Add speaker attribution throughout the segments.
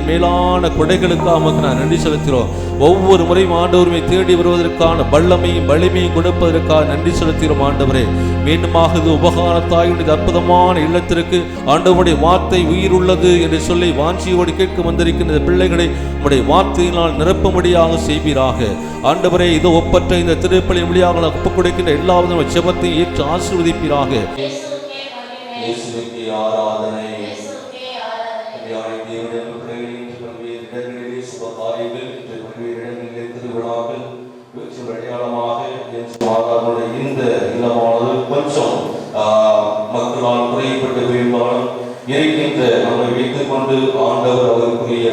Speaker 1: மேலான கொடைகளுக்காக நமக்கு நான் நன்றி செலுத்துகிறோம். ஒவ்வொரு முறையும் ஆண்டவரை தேடி வருவதற்கான வல்லமையும் வலிமையும் கொடுப்பதற்காக நன்றி செலுத்துகிறோம். ஆண்டவரே, மீண்டுமாக இது உபகாரத்தாயுடைய அற்புதமான இல்லத்திற்கு ஆண்டவருடைய வார்த்தை உயிர் உள்ளது என்று சொல்லி வாஞ்சியோடு கேட்க வந்திருக்கின்ற பிள்ளைகளை உடைய வார்த்தையினால் நிரப்பும்படியாக செய்வீராக. ஆண்டவரே, இதோ ஒப்பற்ற இந்த திருப்பலி வழியாக ஒப்புக் கொடுக்கின்ற எல்லா விதமான ஜெபத்தையும் ஏற்று ஆசீர்வதிப்பீராக. இந்த இல்லமானது கொஞ்சம் மக்களால் குறையப்பட்ட பெரும்பாலும் இருக்கின்ற நம்மை வைத்துக் கொண்டு ஆண்டவர் அவருக்குரிய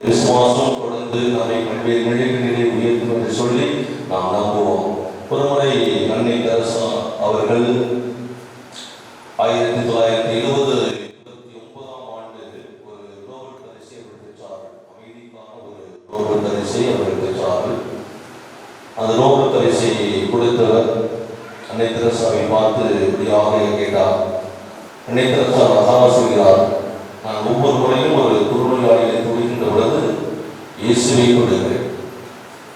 Speaker 1: விசுவாசம் தொடர்ந்து நம்மை பல்வேறு நிலைகளிலே உயர்த்தும் என்று சொல்லி நாம் நம்புவோம். ஒருமுறை அன்னை தெரசா அவர்கள் 1929 ஆண்டு ஒரு நோபல் பரிசை பெற்றார். அமைதிக்கான ஒரு நோபல் பரிசை அவர்கள் பெற்றார்கள். அந்த நோபல் பரிசை கொடுத்தவர் அன்னை தெரசாவை பார்த்து இப்படியாக கேட்டார். அன்னை தெரசா அழகாக சொல்கிறார், நான் ஒவ்வொரு முறையும் ஒரு குறுநோயாளியை துடிக்கின்ற பொழுது இயேசுவை கொடுக்கிறேன்.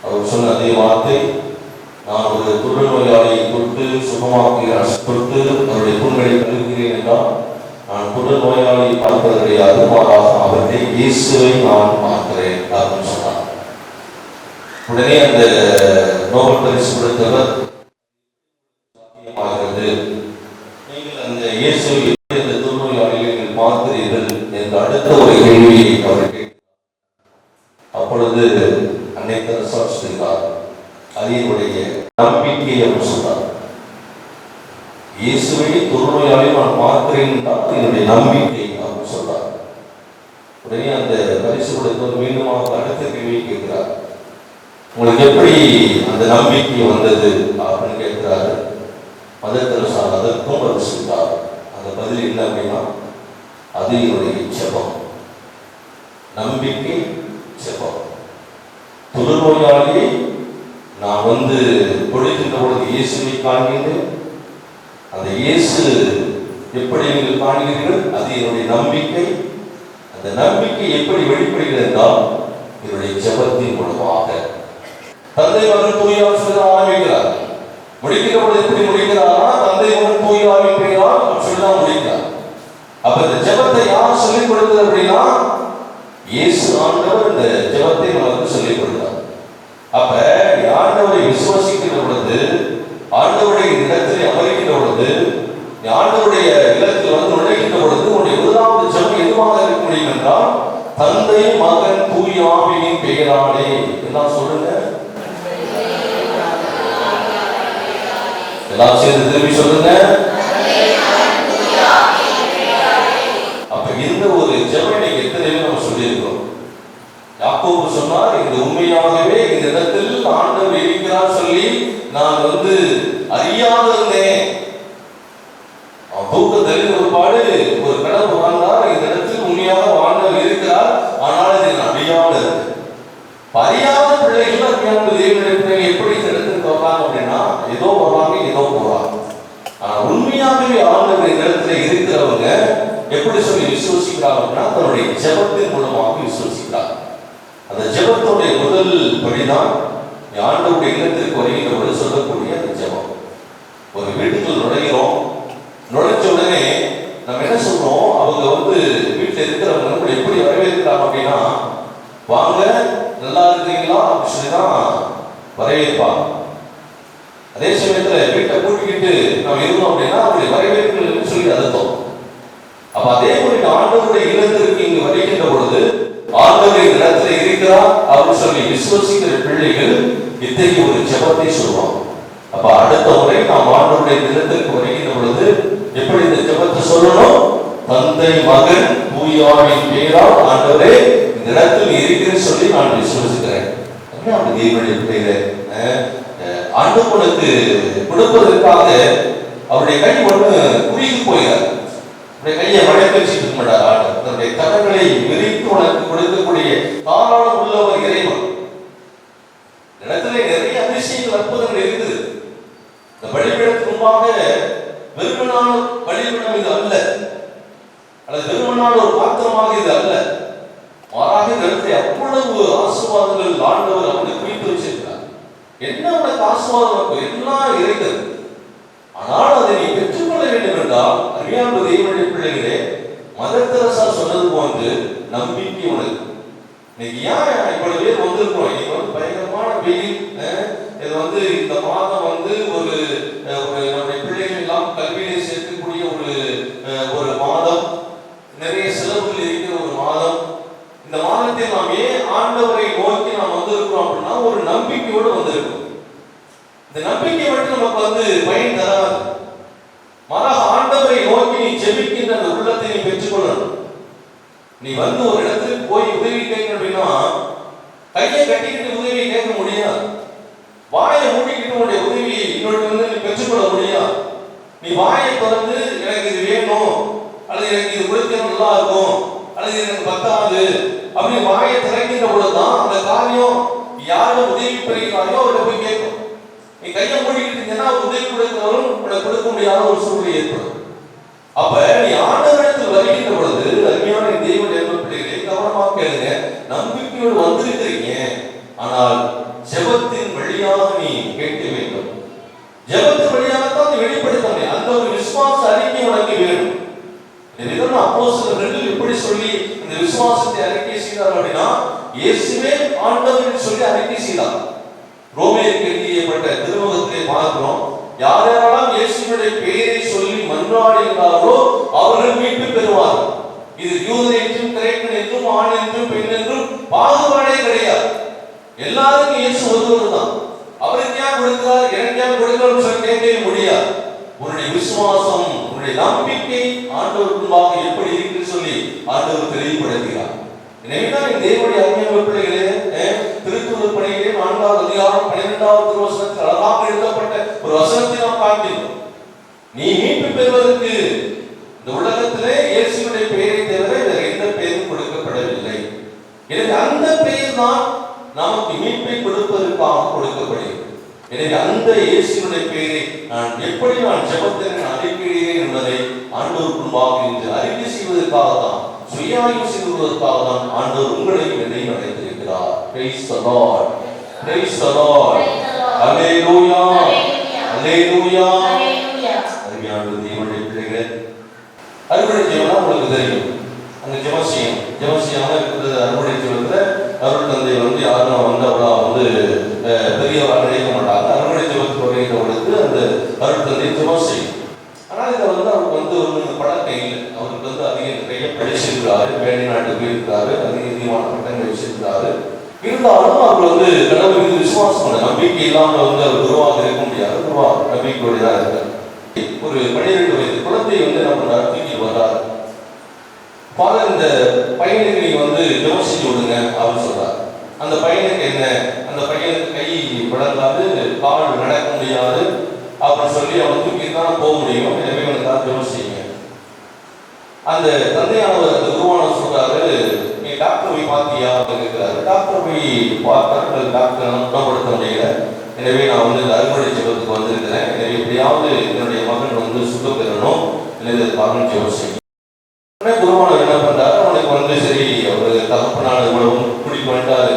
Speaker 1: அவர் சொன்ன அதே வார்த்தை, நான் ஒரு குறுநோயாளியை தொட்டு சுகமாக்குகிறேன், தொட்டு அவருடைய புண்களை கழுவுகிறேன் என்றால் நான் குறுநோயாளியை பார்ப்பது கிடையாது, மாறாக அவருடைய இயேசுவை நான் பார்க்கிறேன் அப்படின்னு சொன்னார். உடனே அந்த நோபல் பரிசு கொடுத்தவர், நீங்கள் அந்த இயேசுவை அந்த குறுநோயாளியை பார்க்கிறீர்கள் என்ற அடுத்த ஒரு கேள்வியை அவருக்கு. அப்பொழுது அன்னை தெரசா சொல்கிறார், அதனுடைய நம்பிக்கை என்று சொன்னார். இயேசுவை தொழுநோயாளி நான் பார்க்கிறேன் என்னுடைய நம்பிக்கை அப்படின்னு சொன்னார். உடனே அந்த பரிசு கொடுத்தவர் மீண்டுமாக அடுத்த கேள்வியை கேட்கிறார், உங்களுக்கு எப்படி அந்த நம்பிக்கை வந்தது அப்படின்னு கேட்கிறாரு. மதர் தெரசா அதற்கும் பதில் சொல்றார். அந்த பதில் என்ன அப்படின்னா, அது என்னுடைய ஜெபம், நம்பிக்கை, ஜெபம். தொழுநோயாளியை நான் கொடுக்கின்ற பொழுது இயேசுவை காண்கின்றேன். அந்த இயேசு எப்படி நீங்கள் காண்கிறீர்கள், அது என்னுடைய நம்பிக்கை. அந்த நம்பிக்கை எப்படி வெளிப்படுகிறது என்றால் என்னுடைய ஜெபத்தின் மூலமாக. தந்தை மகன் தூய ஆவியானவர் ஆரம்பிக்கிறார். முடிக்கிற பொழுது எப்படி முடிக்கிறாரா, தந்தை மகன் தூய ஆவியின் பெயரால் அப்படிதான் முடிக்கிறார். அப்ப இந்த ஜெபத்தை யார் சொல்லிக் கொடுத்தது அப்படின்னா, இயேசு ஆண்டவர் இந்த ஜெபத்தை நமக்கு சொல்லிக் கொடுத்தார். அப்ப ஆண்டவரை விசுவாசிக்கின்ற பொழுது, ஆண்டவருடைய இடத்திலே அமர்கின்ற பொழுது, ஆண்டவருடைய இல்லத்தில் நுழைகின்ற பொழுது உன்னுடைய முதலாவது ஜெபம் எதுவாக இருக்க முடியும் என்றால், தந்தை மகன் தூய ஆவியின் பெயராலே. எல்லாம் சொல்லுங்க, எல்லாம் சேர்ந்து திரும்பி சொல்லுங்க. அப்ப இந்த ஒரு ஜெபம் நீங்க எத்தனை நம்ம சொல்லியிருக்கிறோம். யாக்கோபு சொன்னார், இந்த உண்மையாகவே இந்த இடத்தில் ஆண்டவர் இருக்கிறார் சொல்லி நான் அறியாத இருந்தேன். தூக்க தெளிந்த ஒரு பாடு ஒரு கனவு வாழ்ந்தார், இந்த இடத்தில் உண்மையாக ஆண்டவர் இருக்கிறார், ஆனால் இதை நான் அறியாத இருந்தேன். அறியாத பிள்ளைகள் அறியாத தேவனுடைய பிள்ளைகள் எப்படி இந்த இடத்துக்கு வர்றாங்க அப்படின்னா, ஏதோ வர்றாங்க ஏதோ போறாங்க. ஆனா உண்மையாகவே ஆண்டவர் இந்த இடத்துல இருக்கிறவங்க எப்படி சொல்லி விசுவசிக்கிறாங்க அப்படின்னா, தன்னுடைய ஜெபத்தின் மூலமாக விசுவசிக்கிறாங்க. அந்த ஜெபத்துடைய முதல் படிதான் ஆண்டவருடைய இல்லத்திற்கு வருகின்ற பொழுது சொல்லக்கூடிய அந்த ஜெபம். ஒரு வீட்டுக்குள் நுழைகிறோம், நுழைஞ்ச உடனே நம்ம என்ன சொல்றோம், அவங்க வீட்டில் இருக்கிறவங்க எப்படி வரவேற்கிறாங்க அப்படின்னா, வாங்க நல்லா இருக்கிறீங்களா அப்படின்னு சொல்லிதான் வரவேற்பாங்க. அதே சமயத்துல வீட்டை கூட்டிக்கிட்டு நம்ம இருந்தோம் அப்படின்னா அப்படி வரவேற்கணும்னு சொல்லி அர்த்தம். அப்ப அதே மாதிரி ஆண்டவருடைய இல்லத்திற்கு இங்கு வருகின்ற பொழுது ஆண்டவர் இந்த இடத்துல இருக்கிறார் அப்படின்னு சொல்லி விசுவசிக்கிற பிள்ளைகள் இத்தகைய ஒரு ஜெபத்தை சொல்லுவாங்க. அப்ப அடுத்த முறை நாம் ஆண்டவருடைய தினத்திற்கு வருகின்ற பொழுது எப்படி இந்த ஜெபத்தை சொல்லணும்? தந்தை மகன் தூயாவின் பெயரால் ஆண்டவரே இந்த இடத்தில் இருக்கிறேன்னு சொல்லி நான் விசுவசிக்கிறேன். தேவனுடைய பிள்ளைகளை ஆண்டவனுக்கு கொடுப்பதற்காக அவருடைய கை ஒண்ணு குறுகி போயிடார். அவருடைய கையை மடக்கி வச்சுட்டு இருக்க மாட்டார். ஆண்டவர் தன்னுடைய கரங்களை விரித்து உனக்கு கொடுக்கக்கூடிய தாராளம் உள்ளவர் இறைவன். இடத்துல நிறைய அதிசயங்கள் அற்புதங்கள் இருக்குது. இந்த பலிபீடத்துக்கு முன்பாக வெறுமனான பலிபீடம் இது அல்ல, அல்லது வெறுமனான ஒரு பாத்திரமாக இது அல்ல. மாறாக இந்த இடத்துல அவ்வளவு ஆசீர்வாதங்கள் ஆண்டவர் அவனுக்கு குறித்து வச்சிருக்கிறார். என்ன உனக்கு ஆசீர்வாதம் எல்லாம் இருக்கிறது. ஆனால் அதை நீ பெற்றுக்கொள்ள வேண்டும் என்றால் அருமையான தேவனுடைய பிள்ளைகளே, மதர் தெரசா சொன்னது போன்று நம்பிக்கை உனக்கு. இன்னைக்கு ஏன் இவ்வளவு பேர் வந்திருக்கோம்? இன்னைக்கு வந்து பயங்கரமான வெயில். இது இந்த மாதம் ஒரு நம்முடைய பிள்ளைகள் எல்லாம் கல்வியிலே சேர்க்கக்கூடிய ஒரு மாதம், நிறைய செலவுகள் இருக்கிற ஒரு மாதம். இந்த மாதத்தில் நாம் ஏன் ஆண்டவரை நோக்கி நாம் வந்திருக்கிறோம் அப்படின்னா ஒரு நம்பிக்கையோடு வந்திருக்கோம். இந்த நம்பிக்கை மட்டும் நமக்கு பயன் தராது. மாறாக ஆண்டவரை நோக்கி நீ ஜெபிக்கின்ற அந்த உள்ளத்தை நீ பெற்றுக்கொள்ளணும். நீ ஒரு இடத்துக்கு போய் உதவி கேட்க அப்படின்னா கையை கட்டிக்கிட்டு உதவி கேட்க முடியாது. வாயை மூடிக்கிட்டு உன்னுடைய உதவியை இன்னொரு நீ பெற்றுக்கொள்ள முடியாது. நீ வாயை திறந்து எனக்கு இது வேணும், அல்லது எனக்கு இது கொடுக்க நல்லா இருக்கும், அல்லது எனக்கு பத்தாது அப்படின்னு வாயை திறக்கின்ற பொழுதுதான் அந்த காரியம் யாரும் உதவி பெறுகிறாரோ அவர்கிட்ட போய் கேட்கும். நீ கையை மூடிக்கிட்டீங்கன்னா உதவி கொடுக்கிறவரும் உனக்கு கொடுக்க முடியாத ஒரு சூழ்நிலை ஏற்படும். அப்ப நீ ஆண்டவரிடத்தில் வருகின்ற பொழுது அருமையான தேவனுடைய பிள்ளைகளை கவனமாக கேளுங்க. நம்பிக்கையோடு வந்திருக்கிறீங்க, ஆனால் ஜெபத்தின் வழியாக நீ கேட்க வேண்டும். ஜெபத்தின் வழியாகத்தான் நீ வெளிப்படுத்த முடியும். அந்த ஒரு விசுவாச அறிக்கை உனக்கு வேணும். அப்போஸ்தலர்கள் எப்படி சொல்லி இந்த விசுவாசத்தை அறிக்கை செய்தார் அப்படின்னா இயேசுவே ஆண்டவர் சொல்லி அறிக்கை செய்தார். ரோமேயருக்கு எழுதியப்பட்ட திருமுகத்திலே பார்க்கிறோம், யார் யாரெல்லாம் இயேசுவினுடைய பெயரை சொல்லி மன்றாடுகிறார்களோ அவர்கள் மீட்பு பெறுவார்கள். இது யூதன் என்றும் கிரேக்கன் என்றும் ஆண் என்றும் பெண் என்றும் பாகுபாடே கிடையாது. எல்லாருக்கும் இயேசு ஒருவர் தான். அவருக்கு ஏன் கொடுக்கிறார், எனக்கு ஏன் கொடுக்கிறார் சொல்லி கேட்கவே முடியாது. உன்னுடைய விசுவாசம், உன்னுடைய நம்பிக்கை ஆண்டவருக்குள்ளாக எப்படி இருக்கு சொல்லி ஆண்டவர் தெளிவுபடுத்துகிறார். எனவேதான் தேவனுடைய அருமையான பிள்ளைகளே, திருத்துதர் பணியிலே 4வது அதிகாரம் 12வது திருவசனத்தில் அழகாக எழுதப்பட்ட ஒரு வசனத்தை நாம் பார்க்கிறோம். நீ மீட்பு பெறுவதற்கு இந்த உலகத்திலே இயேசுவினுடைய பெயரை தவிர வேறு எந்த பெயரும் கொடுக்கப்படவில்லை. எனவே அந்த பெயர் தான் நமக்கு மீட்பை கொடுப்பதற்காக கொடுக்கப்படுகிறது. எனவே அந்த இயேசுவினுடைய பெயரை நான் ஜெபத்தில் அறிக்கையிடுகிறேன் என்பதை ஆண்டவருக்குள்ளாக இன்று அறிக்கை செய்வதற்காக தான், சுய ஆய்வு செய்வதற்காக தான் ஆண்டவர் உங்களையும் என்னையும் அழைத்திருக்கிறார். Praise the Lord. Praise the Lord. Hallelujah. Hallelujah. அருமையான தேவனுடைய பிள்ளைகளே, அறுவடை ஜெபம்னா உங்களுக்கு தெரியும். அந்த ஜெபசியம் இருக்கிறது. அறுவடை ஜெபத்துல அருள் தந்தை யாரும் வந்தவளா பெரியவராக நினைக்க மாட்டாங்க. அறுவடை ஜெபத்துக்கு வருகின்ற பொழுது அந்த அருள் தந்தை ஜெபம் செய்யும். ஆனால் இதை அவருக்கு ஒரு பழக்கம் இல்லை. அவருக்கு அதிக நிறைய படிச்சிருக்கிறாரு, வெளிநாட்டு போயிருக்கிறாரு, அதிகமான பட்டங்கள் வச்சிருக்கிறாரு. இருந்தாலும் அவர் கடவுள் மீது விசுவாசம் பண்ண நம்பிக்கை இல்லாமல் அவர் குருவாக இருக்க முடியாது. நம்பிக்கையோடையா இருக்கார். ஒரு 12 வயது குழந்தை நம்ம தூக்கி வர்றாரு. ஃபாதர், இந்த பையனுக்கு நீங்க ஜெபம் செஞ்சு விடுங்க அப்படின்னு சொல்றாரு. அந்த பையனுக்கு என்ன, அந்த பையனுக்கு கை விளங்காது, கால் நடக்க முடியாது அப்படின்னு சொல்லி அவன் தூக்கி தான் போக முடியும். எனவே அவனுக்கு ஜெபம் செய்யுங்க. அந்த தந்தையானவர் அந்த குருவானவர் சொல்றாரு, நீ டாக்டர் போய் பார்த்தியா அப்படின்னு இருக்கிறாரு. டாக்டர் போய் பார்த்தாரு, டாக்டர் குணப்படுத்த முடியல. எனவே நான் இந்த அறுவடை ஜெபத்துக்கு வந்திருக்கிறேன். எனவே எப்படியாவது என்னுடைய மகன் சுத்தம் பெறணும், இல்லை மகன் ஜெபம் செய்யும். குருவானவர் என்ன பண்றாரு, அவனுக்கு சரி ஒரு தகப்பனான இவ்வளவு குடிக்க வேண்டாரு,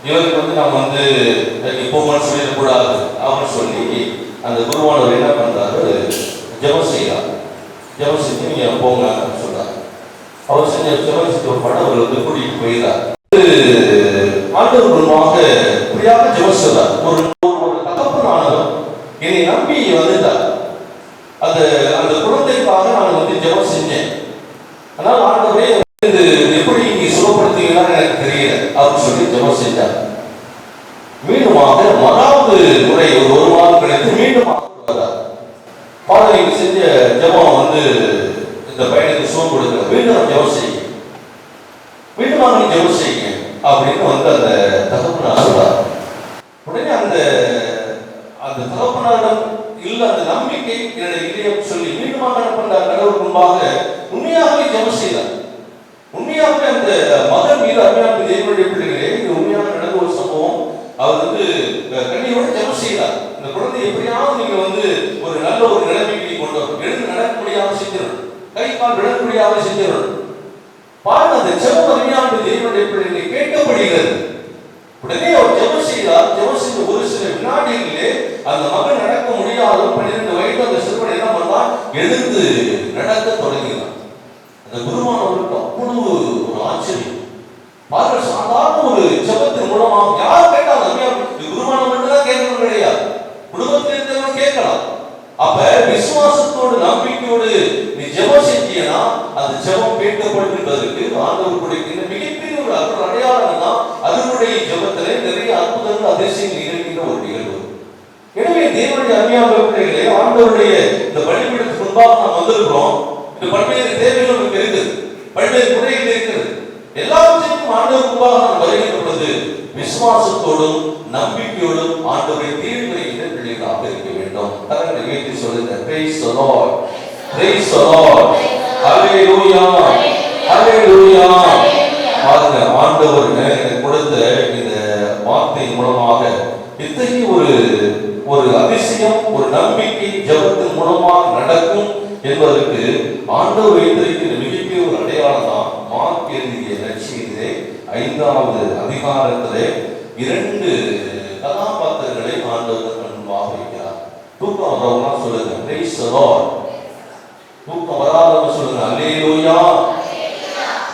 Speaker 1: இவருக்கு நாம் இப்போன்னு சொல்லிடக்கூடாது அப்படின்னு சொல்லி அந்த குருவானவர் என்ன பண்றாரு, ஜெபம் செய்யறார். ஜெபம் செஞ்சு நீங்க போங்க அப்படின்னு சொல்றாரு. அவர் செஞ்ச ஜெபம் செஞ்ச ஒரு படம் அவர் கூட்டிட்டு போயிடார். ஆண்டவர் குருவாக இப்படியாக ஜெபம் சொல்றார். ஒரு தகப்பனானவர் என்னை நம்பி வந்துட்டார். அந்த குழந்தைக்காக நான் ஜெபம் செஞ்சேன். ஆனால் ஆண்டவரே எப்படி நீங்க சுகப்படுத்தீங்கன்னா எனக்கு ஒரு மாதம் கழித்து மீண்டும் வர்றார். பாடலுக்கு செஞ்ச ஜெபம் இந்த பையனுக்கு சுகம் கொடுக்கல, மீண்டும் ஜெபம் செய்யுங்க, மீண்டும் நீ ஜெபம் செய்யுங்க அப்படின்னு அந்த தகப்பனார் சொல்றார். உடனே அந்த தகப்பனாரிடம் இல்ல அந்த நம்பிக்கை என்னுடைய இல்லையும் சொல்லி மீண்டும் கடவுள் முன்பாக உண்மையாகவே ஜெபம் செய்தார். உண்மையாகவே அந்த மகன் மீது அருமையான தேவனுடைய பிள்ளைகளே, இது உண்மையாக நடந்த ஒரு சம்பவம். அவர் கண்ணியோட ஜெபம் செய்தார். இந்த குழந்தை எப்படியாவது நீங்க ஒரு நல்ல ஒரு நிலைமைக்கு கொண்டு வரும், எழுந்து நடக்க முடியாம செஞ்சிடும், கை கால் விட முடியாம செஞ்சிடும். பாருங்க, அந்த ஜெபம் அருமையான தேவனுடைய பிள்ளைகளை கேட்கப்படுகிறது. உடனே அவர் ஜெபம் செய்தார். ஜெபம் செய்த ஒரு சில வினாடிகளிலே அந்த மகன் நடக்க முடியாத 12 வயது அந்த சிறுவன் என்ன பண்ணான், எழுந்து நடக்க தொடங்கினான். அந்த குருவானவருக்கு அவ்வளவு ஒரு ஆச்சரியம். பாருங்கள், சாதாரண ஒரு ஜெபத்தின் மூலமாக யார் கேட்டாலும் குருவான மட்டும் தான் கேட்கணும் கிடையாது, குடும்பத்தில் இருந்தவங்க கேட்கலாம். அப்ப விசுவாசத்தோடு நம்பிக்கையோடு நீ ஜெபம் செஞ்சீனா அந்த ஜெபம் கேட்கப்படுகின்றதற்கு ஆண்டவர் கொடுக்கின்ற மிகப்பெரிய ஒரு அடையாளம் தான் அதனுடைய ஜெபத்திலே நிறைய அற்புதங்கள் அதிசயங்கள் இருக்கின்ற ஒரு நிகழ்வு. எனவே தேவனுடைய அருமையான பிள்ளைகளே, ஆண்டவருடைய இந்த பலிபீடத்துக்கு முன்பாக நாம் வந்திருக்கிறோம். இந்த பல்வேறு தேவைகள் நமக்கு இருக்குது, பல்வேறு குறைகள் இருக்குது. எல்லாவற்றையும் ஆண்டவர் முன்பாக நாம் வருகின்ற பொழுது விசுவாசத்தோடும் நம்பிக்கையோடும் ஆண்டவரை தேடி வருகின்ற பிள்ளைகளாக இருக்க வேண்டும். கரங்களை உயர்த்தி சொல்லுங்க, praise the Lord, praise the Lord, hallelujah, hallelujah. பாருங்க, ஆண்டவர் எனக்கு கொடுத்த இந்த வார்த்தை மூலமாக இத்தகைய ஒரு அதிசயம், ஒரு நம்பிக்கை ஜெபத்தின் மூலமாக நடக்கும் என்பதற்கு ஆண்டவர் வைத்திருக்கிற மிகப்பெரிய ஒரு அடையாளம் தான் மார்க் எழுதிய நற்செய்தியிலே 5வது அதிகாரத்திலே 2 கதாபாத்திரங்களை ஆண்டவர் முன்பாக வைக்கிறார். தூக்கம் வரவங்க சொல்லுங்க, praise the Lord. தூக்கம் வராதவங்க சொல்லுங்க, அல்லேலூயா.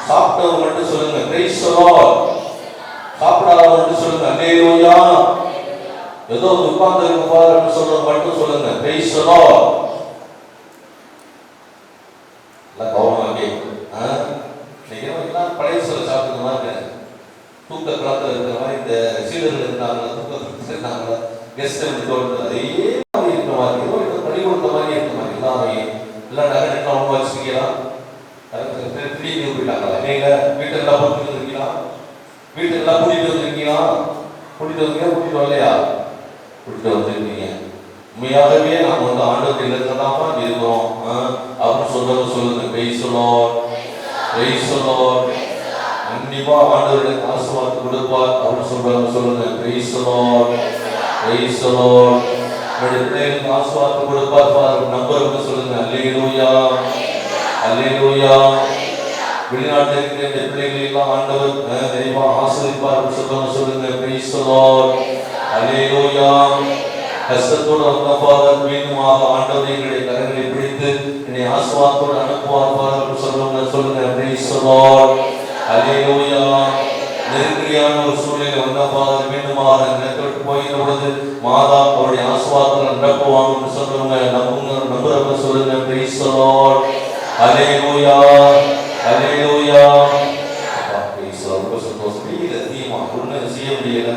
Speaker 1: சாப்பிட்டவங்க மட்டும் சொல்லுங்க, praise the Lord. சாப்பிடாதவங்க மட்டும் சொல்லுங்க, அல்லேலூயா. ஏதோ உட்கார்ந்து இருப்பாரு சொல்றது மட்டும் சொல்லுங்க, praise the Lord. கவனமா கேட்கும். பழைய சொல்ல சாப்பிடுற மாதிரி தூக்க காலத்தில் இருக்கிற மாதிரி இந்த சீடர்கள் இருந்தாங்களா, தூக்கத்தில் இருந்தாங்களா, கெஸ்ட் தோல்றது அதே மாதிரி இருக்கிற மாதிரி, பணி கொடுத்த மாதிரி இருக்கிற மாதிரி எல்லாமே எல்லாம் நகரத்தில் அவங்க வச்சுக்கலாம். திடீர்னு போயிட்டாங்களா, நீங்க வீட்டெல்லாம் கூட்டிட்டு வந்துருக்கீங்களா, வீட்டெல்லாம் கூட்டிட்டு வந்துருக்கீங்களா, கூட்டிட்டு வரலையா, கூட்டிட்டு வந்துருக்கீங்க. உண்மையாகவே நாம் ஆண்டவர்கள் இருக்கிறதாமா இருக்கிறோம் அப்படின்னு சொல்லுங்க, praise the Lord, praise the Lord. கண்டிப்பா ஆண்டவருக்கு ஆசீர்வாதம் கொடுப்பார் அப்படின்னு சொல்லுங்க, praise the Lord, praise the Lord. நம்முடைய பிள்ளைகளுக்கு ஆசீர்வாதம் கொடுப்பார் நம்பருக்கு சொல்லுங்க, அல்லேலூயா, அல்லேலூயா. வெளிநாட்டில் இருக்கிற பிள்ளைகளை எல்லாம் ஆண்டவர் தெளிவா ஆசீர்வதிப்பார் சொல்லுங்க, praise the Lord, அல்லேலூயா. கஷ்டத்தோடு வந்தப்பார் மீண்டுமாக ஆண்டவர் எங்களுடைய கரங்களை பிடித்து என்னை ஆசீர்வாதத்தோடு அனுப்புவார் சொல்லுங்க, praise the Lord, அல்லேலூயா. நெருக்கடியான ஒரு சூழ்நிலை வந்தப்பார் மீண்டுமாக நிலத்தோடு போகிற பொழுது மாதா அவருடைய ஆசீர்வாதத்தில் நிரப்புவாங்க சொல்லுங்க, நம்புறவங்க சொல்லுங்க, praise the Lord, அல்லேலூயா, அல்லேலூயா. ரொம்ப சந்தோஷம். வெயில் அதிகமா ஒன்றும் செய்ய முடியல.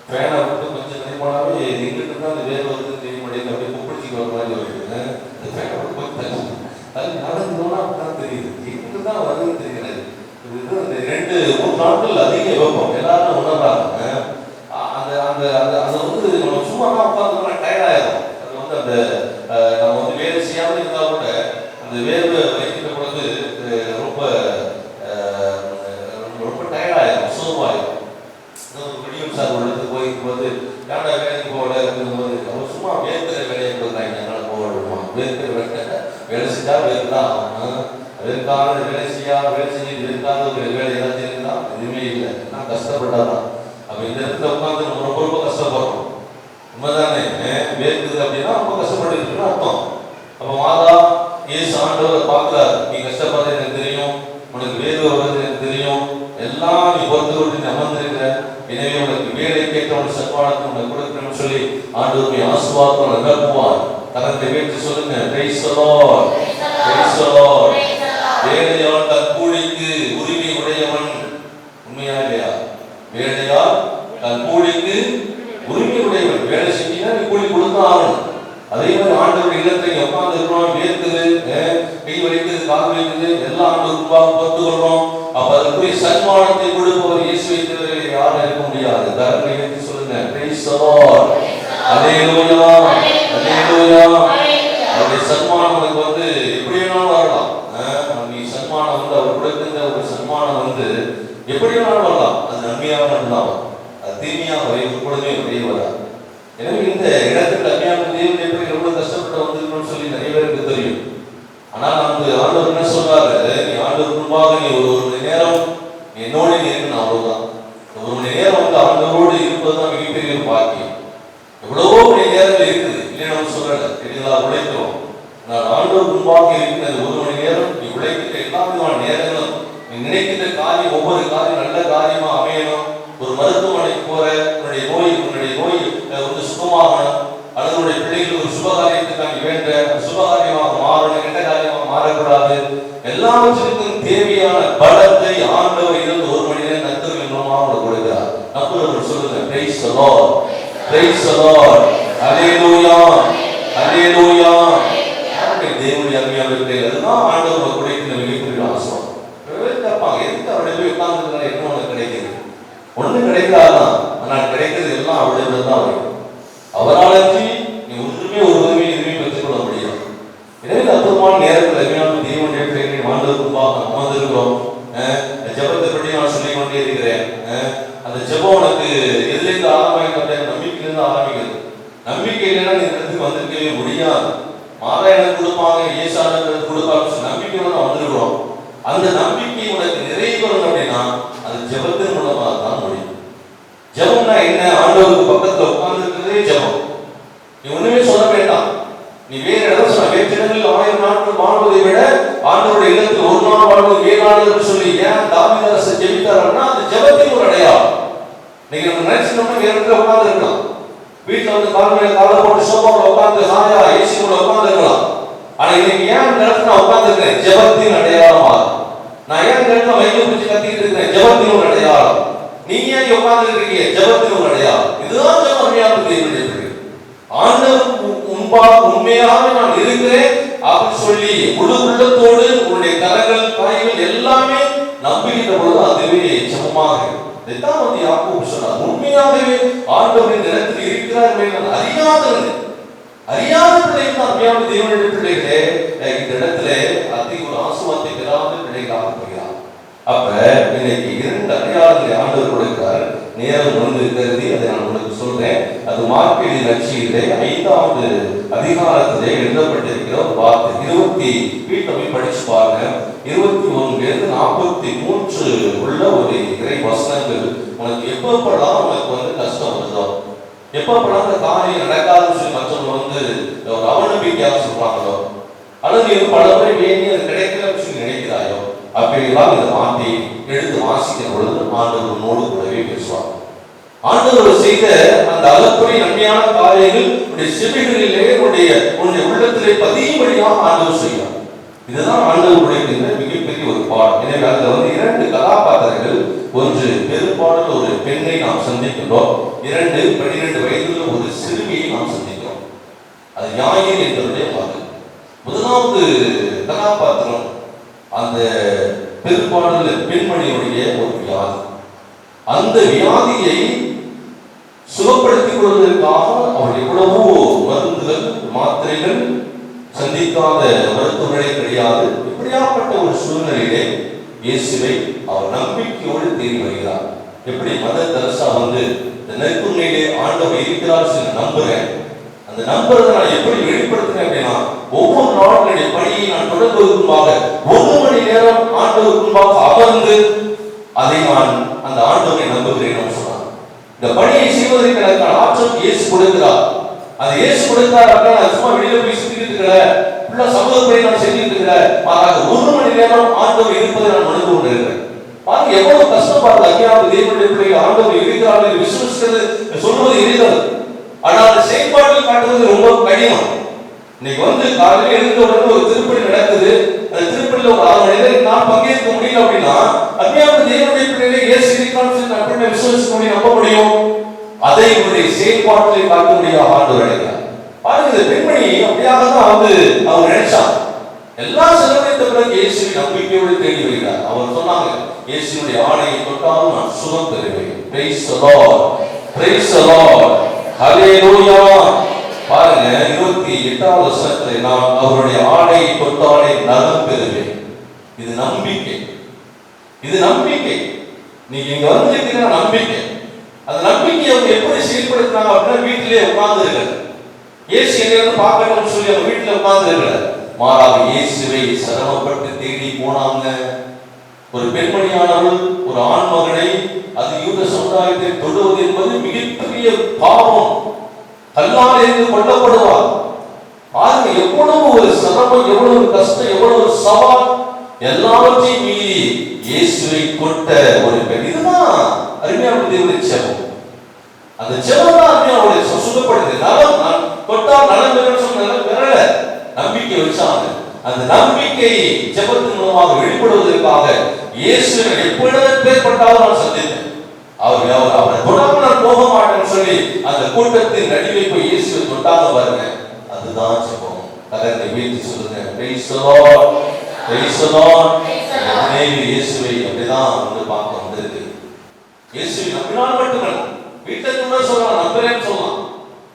Speaker 1: ஃபேனை விட்டு கொஞ்சம் நேரமானாவே எங்களுக்கு தான் அந்த வேறு வந்து தெரிய முடியல, அப்படியே குப்பிடிச்சிக்கு வர மாதிரி வருது. அந்த ஃபேனை விட்டு கொஞ்சம் தள்ளி நடந்தோன்னா அப்படிதான் தெரியுது, எங்களுக்கு தான் வருதுன்னு தெரிகிறது. இது அந்த 2-3 நாட்கள் அதிக வெப்பம் எல்லாரும் உணர்றாங்க. அதை நம்ம சும்மா தான் உட்காந்துனா டயர்ட் ஆயிடும். அது நம்ம வேலை செய்யாமல் இருந்தால் கூட அந்த வேர்வை வைக்கிற பொழுது ரொம்ப ரொம்ப டயர்ட் ஆயிடும், சோர்வாயிடும். விடியும் சார் ஒரு இடத்துக்கு போயிருக்கும்போது யாரா வேலைக்கு போகல இருக்கும்போது அவங்க சும்மா வேர்க்கிற வேலையை கொடுக்குறாங்க, என்னால் போக விடுமா, வேர்க்கிற வேலை செஞ்சா வேர்தான் ஆகணும். வேர்க்காத வேலை செஞ்சு வேர்க்காத ஒரு வேலை ஏதாச்சும் இருந்தா எதுவுமே இல்லை, நான் கஷ்டப்பட்டாதான். அப்போ இந்த இடத்துல உட்காந்து நம்ம ரொம்ப ரொம்ப கஷ்டப்படுறோம். உண்மைதானே, வேர்க்குது அப்படின்னா ரொம்ப கஷ்டப்பட்டு இருக்குன்னு அர்த்தம். அப்போ மாதா ஏசு ஆண்டவரை பார்க்குறாரு, நீ கஷ்டப்படுறது எனக்கு தெரியும், உனக்கு வேர்வை வருது எனக்கு தெரியும், எல்லாம் நீ பொறுத்து கொண்டு நீ அமர்ந்திருக்கிற, எனவே உனக்கு வேலை கேட்டவன் சன்மானத்தை உனக்கு கொடுக்கணும்னு சொல்லி ஆண்டவருடைய ஆசீர்வாதத்தை நிரப்புவார். கரத்தை வைத்து சொல்லுங்க, praise the Lord, praise the Lord. வேலையால் தன் கூலிக்கு உரிமை உடையவன். உண்மையா இல்லையா? வேலையால் தன் கூலிக்கு உரிமை உடையவன். வேலை செஞ்சீங்கன்னா நீ கால் வைக்குது, எல்லாம் ஆண்டவருக்காக கற்றுக்கொள்றோம். அப்ப அதற்குரிய சன்மானத்தை கொடுப்பவர் இயேசுவை தவிர யாரும் இருக்க முடியாது. கரங்களை ஏற்றி சொல்லுங்க, பிரைஸ் தி லார்ட், அல்லேலூயா, அல்லேலூயா. அவருடைய சன்மானம் உனக்கு எப்படி வேணாலும் வரலாம். நீ சன்மானம் அவர் கொடுக்கின்ற ஒரு சன்மானம் எப்படி வேணாலும் வரலாம். அது நன்மையாக இருந்தால் அது தீமையாக எப்பொழுதுமே வெளியே வராது. எனவே இந்த இடத்துக்கு அஞ்ஞான தேவன் எப்படி எவ்வளவு கஷ்டப்பட்டு வந்திருக்கணும்னு சொல்லி நிறைய பேருக்கு தெரியும். ஆனால் ஆண்டவர் என்ன சொல்றாரு, நீ ஆண்டவர் முன்பாக நீ ஒரு மணி நேரம் என்னோட இருக்கணும், அவ்வளவுதான். ஒரு மணி நேரம் ஆண்டவரோடு இருப்பதுதான் மிகப்பெரிய ஒரு பாக்கியம். எவ்வளவோ மணி நேரங்கள் இருக்குது, இல்லை நம்ம சொல்லல, இதெல்லாம் உழைக்கிறோம். நான் ஆண்டவர் முன்பாக இருக்கிறது ஒரு மணி நேரம். நீ உழைக்கின்ற எல்லா விதமான நேரங்களும் நீ நினைக்கின்ற காரியம் ஒவ்வொரு காரியம் நல்ல காரியமா அமையணும். ஒரு மருத்துவமனைக்கு போற, உன்னுடைய நோய் சுகமாகணும், அல்லது உன்னுடைய பிள்ளைகள் ஒரு சுபகாரியத்துக்கு வேண்ட சுபகாரியமாக மாறணும், கெட்ட காரியமாக மாறக்கூடாது. எல்லாவற்றிற்கும் தேவையான பலத்தை ஆண்டவர் இருந்து ஒரு மணி நேரம் கர்த்தர் மூலமாக கொடுக்கிறார். நம்புறவர் சொல்லுங்க, praise the lord, praise the lord, அல்லேலூயா, அல்லேலூயா. தேவனுடைய அருமையான பிள்ளைகள், அதுதான் ஆண்டவர் கொடுக்கிற மிகப்பெரிய ஆசீர்வாதம். கேட்பாங்க, எதுக்கு அவருடைய போய் உட்கார்ந்து என்ன உனக்கு கிடைக்கிறது? ஒண்ணு கிடைக்காதான், ஆனால் கிடைக்கிறது எல்லாம் அவருடைய தான் வரும். அவராலி நீ ஒன்றுமே ஒரு உதவியை எதுவுமே பெற்றுக் கொள்ள முடியாது. எனவே அற்புதமான நேரத்தில் அருமையான தேவனுடைய பிள்ளைகளை ஆண்டவருக்கு அமர்ந்திருக்கிறோம். ஜெபத்தை பற்றி நான் சொல்லிக் கொண்டே இருக்கிறேன். அந்த ஜெபம் உனக்கு எதுலேருந்து ஆரம்பிக்கிற நம்பிக்கையிலிருந்து ஆரம்பிக்கிறது. நம்பிக்கை இல்லைன்னா நீ இடத்துக்கு வந்திருக்கவே முடியாது. மாதா எனக்கு கொடுப்பாங்க, ஏசானது கொடுப்பாங்க, நம்பிக்கையோட வந்திருக்கிறோம். அந்த நம்பிக்கை உனக்கு நிறைவேறணும் அப்படின்னா அது ஜெபத்தின் மூலமாக தான் முடியும். ஜெபம்னா என்ன? ஆண்டவருக்கு பக்கத்துல உட்கார்ந்து இருக்கிறதே ஜெபம். நீ ஒண்ணுமே சொல்ல வேண்டாம். நீ வேற இடம் சொல்ல, வேறு இடங்களில் 1000 நாட்கள் வாழ்வதை விட ஆண்டவருடைய இல்லத்தில் ஒரு நாள் வாழ்வது வேளாண் சொல்லி ஏன் தாவீது அரசர் ஜெபித்தார்னா அது ஜெபத்தின் ஒரு அடையாளம். நீங்க நம்ம நினைச்சோம்னா வேற இடத்துல உட்கார்ந்து இருக்கலாம். வீட்டுல காலையில காலை போட்டு சோபாவில் உட்கார்ந்து சாயா ஏசி கூட உட்கார்ந்து இருக்கலாம். ஆனா இன்னைக்கு ஏன் இந்த இடத்துல நான் உட்கார்ந்து இருக்கேன்? ஜெபத்தின் அடையாளமாக. நான் ஏன் இந்த இடத்துல மைய பிடிச்சு கத்திட்டு இருக்கிறேன்? ஜெபத்தின் ஒரு அடையாளம். நீங்க ஏன் உட்கார்ந்து இருக்கீங்க? ஜெபத்தின் ஒரு அடையாளம். இதுதான் ஜெபம். ஆண்டவர் முன்பாக உண்மையாக நான் இருக்கிறேன் அப்படின்னு சொல்லி முழு உள்ளத்தோடு உன்னுடைய கரங்கள் காய்கள் எல்லாமே நம்புகின்ற பொழுது அதுவே ஜெபமாக. இதைத்தான் யாக்கோபு சொன்னார், உண்மையாகவே ஆண்டவரின் இடத்தில் இருக்கிறார் அறியாத பிள்ளைகள் தான் அருமையான தேவனுடைய பிள்ளைகளே இந்த இடத்துல அதிக ஒரு ஆசீர்வாதத்தை பெறாத பிள்ளைகளாக போகிறார். அப்ப இன்னைக்கு 2 அடையாளங்களை ஆண்டவர் கொடுக்கிறார். நேரம் கருதி அதை நான் உங்களுக்கு சொல்றேன். அது மார்க்கு நற்செய்தியிலே 5வது அதிகாரத்திலே எழுதப்பட்டிருக்கிற ஒரு வார்த்தை. 20 வீட்டை போய் படிச்சு பாருங்க. 21 43 உள்ள ஒரு இறை வசனங்கள். உனக்கு எப்பப்பெல்லாம் உனக்கு கஷ்டம் வருதோ, எப்பப்பெல்லாம் அந்த காரியம் நடக்காதுன்னு சொல்லி மற்றவங்க ஒரு அவநம்பிக்கையாக சொல்றாங்களோ, அல்லது பல முறை வேண்டி அது கிடைக்கல சொல்லி நினைக்கிறாயோ, அப்படியெல்லாம் இந்த வார்த்தையை எடுத்து வாசிக்கிற பொழுது ஆண்டவர் உன்னோடு கூடவே பேசுவார். ஆண்டவர் செய்த அந்த அளப்பரிய நன்மையான காரியங்கள் உன்னுடைய செவிகளிலே உன்னுடைய உள்ளத்திலே பதியும்படியாக ஆண்டவர் செய்வார். இதுதான் ஆண்டவருடைய மிகப்பெரிய ஒரு பாடம். எனவே அதுல 2 கதாபாத்திரங்கள். ஒன்று பெரும்பாலும் ஒரு பெண்ணை நாம் சந்திக்கிறோம். 2 12 வயதுள்ள ஒரு சிறுமியை நாம் சந்திக்கிறோம். அது யாயிர் என்பவருடைய மகள். முதலாவது கதாபாத்திரம் அந்த பெரும்பாலுள்ள பெண்மணியுடைய ஒரு வியாதி. அந்த வியாதியை சுகப்படுத்திக் கொள்வதற்காக அவள் எவ்வளவோ மருந்துகள் மாத்திரைகள் சந்திக்காத மருத்துவர்களே கிடையாது. இப்படியாப்பட்ட ஒரு சூழ்நிலையிலே இயேசுவை அவர் நம்பிக்கையோடு தேடி வருகிறார். எப்படி மதர் தெரசா இந்த நற்குண்மையிலே ஆண்டவர் இருக்கிறார் சொல்லி நம்புறேன். அந்த நம்புறதை நான் எப்படி வெளிப்படுத்துறேன் அப்படின்னா, ஒவ்வொரு நாளுடைய பணியை நான் தொடங்குவதற்காக 1 மணி நேரம் ஆண்டவருக்குள்ளாக அமர்ந்து அதை நான் அந்த ஆண்டவரை நம்புகிறேன் சொன்னார். இந்த பணியை செய்வதற்கு எனக்கு ஆற்றல் இயேசு கொடுக்கிறார். அது இயேசு கொடுக்கிறார் அப்படின்னா நான் சும்மா வெளியில போய் சுத்திட்டு இருக்கிறேன், சமூகப்படி நான் செஞ்சுட்டு இருக்கிறேன். 1 மணி நேரம் ஆண்டவர் இருப்பதை நான் உணர்ந்து கொண்டிருக்கிறேன். பாருங்க எவ்வளவு கஷ்டப்படுறது. அஞ்ஞான தேவனுடைய பிள்ளைகள் ஆண்டவர் இருக்கிறார்கள் விசுவாசிக்கிறது சொல்வது எளிதல், ஆனால் அந்த செயல்பாட்டில் காட்டுவது ரொம்ப கடினம். இன்னைக்கு காலையில் எழுந்த உடனே ஒரு திருப்பணி நடக்குது. அந்த திருப்பணியில ஒரு 6 மணி நேரம் நான் பங்கேற்க முடியல அப்படின்னா அஞ்ஞான தேவனுடைய பிள்ளைகளை இயேசு இருக்கிறான்னு நான் விசுவாசிக்க முடியும், நம்ப முடியும். அதை இவருடைய செயல்பாட்டில் காட்ட முடியாத ஆண்டவர் நினைக்கிறார். பாருங்க இந்த பெண்மணி அப்படியாக தான் அவங்க நினைச்சாங்க. எல்லாம் செலவழித்த பிறகு இயேசுவை நம்பிக்கையோடு தேடி வருகிறார். அவர் சொன்னாங்க, இயேசுடைய ஆடையை தொட்டால் நான் சுகம் பெறுவேன். Praise the Lord, praise the Lord, hallelujah. பாருங்க, 28வது வசனத்தில் நான் அவருடைய ஆடையை தொட்டாலே நலம் பெறுவேன். இது நம்பிக்கை, இது நம்பிக்கை. நீங்க இங்க வந்திருக்கிற நம்பிக்கை. அந்த நம்பிக்கையை அவங்க எப்படி செயல்படுத்தினாங்க அப்படின்னா, வீட்டிலே உட்கார்ந்து இருக்கிற இயேசு எங்க பார்க்கணும்னு சொல்லி அவங்க வீட்டில் உட்கார்ந்து இருக்கிற, மாறாக இயேசுவை சிரமப்பட்டு தேடி போனாங்க. ஒரு பெண்மணியானவள் ஒரு ஆண் மகனை, அது யூத சமுதாயத்தை தொடுவது என்பது மிகப்பெரிய பாவம், கல்லால் இருந்து கொல்லப்படுவார். பாருங்க, எவ்வளவு ஒரு சிரமம், எவ்வளவு கஷ்டம், எவ்வளவு சவால், எல்லாவற்றையும் மீறி இயேசுவை தொட்ட ஒரு பெண். இதுதான் அருமையான தேவனுடைய ஜெபம். அந்த ஜெபம் தான் அருமையாவுடைய சுத்தப்படுது. நலம் தொட்டால் நலம் பெறன்னு சொன்ன பெறல, நம்பிக்கை வச்சாங்க. அந்த நம்பிக்கை ஜெபத்தின் மூலமாக வெளிப்படுவதற்காக இயேசு எப்பொழுது பேர்பட்டாலும் நான் சந்தித்தேன். அவரை தொடாம நான் போக மாட்டேன்னு சொல்லி அந்த கூட்டத்தின் நடுவே போய் இயேசுவை தொட்டாங்க பாருங்க. அதுதான் ஜெபம். கரங்களை வீழ்த்தி சொல்லுங்க, praise the Lord, praise the Lord. இயேசுவை அப்படிதான் வந்து பார்க்க வந்திருக்கு. இயேசுவை நம்பினால் மட்டுமல்ல, வீட்டில் கூட சொல்லலாம், நம்புறேன்னு சொல்லலாம்.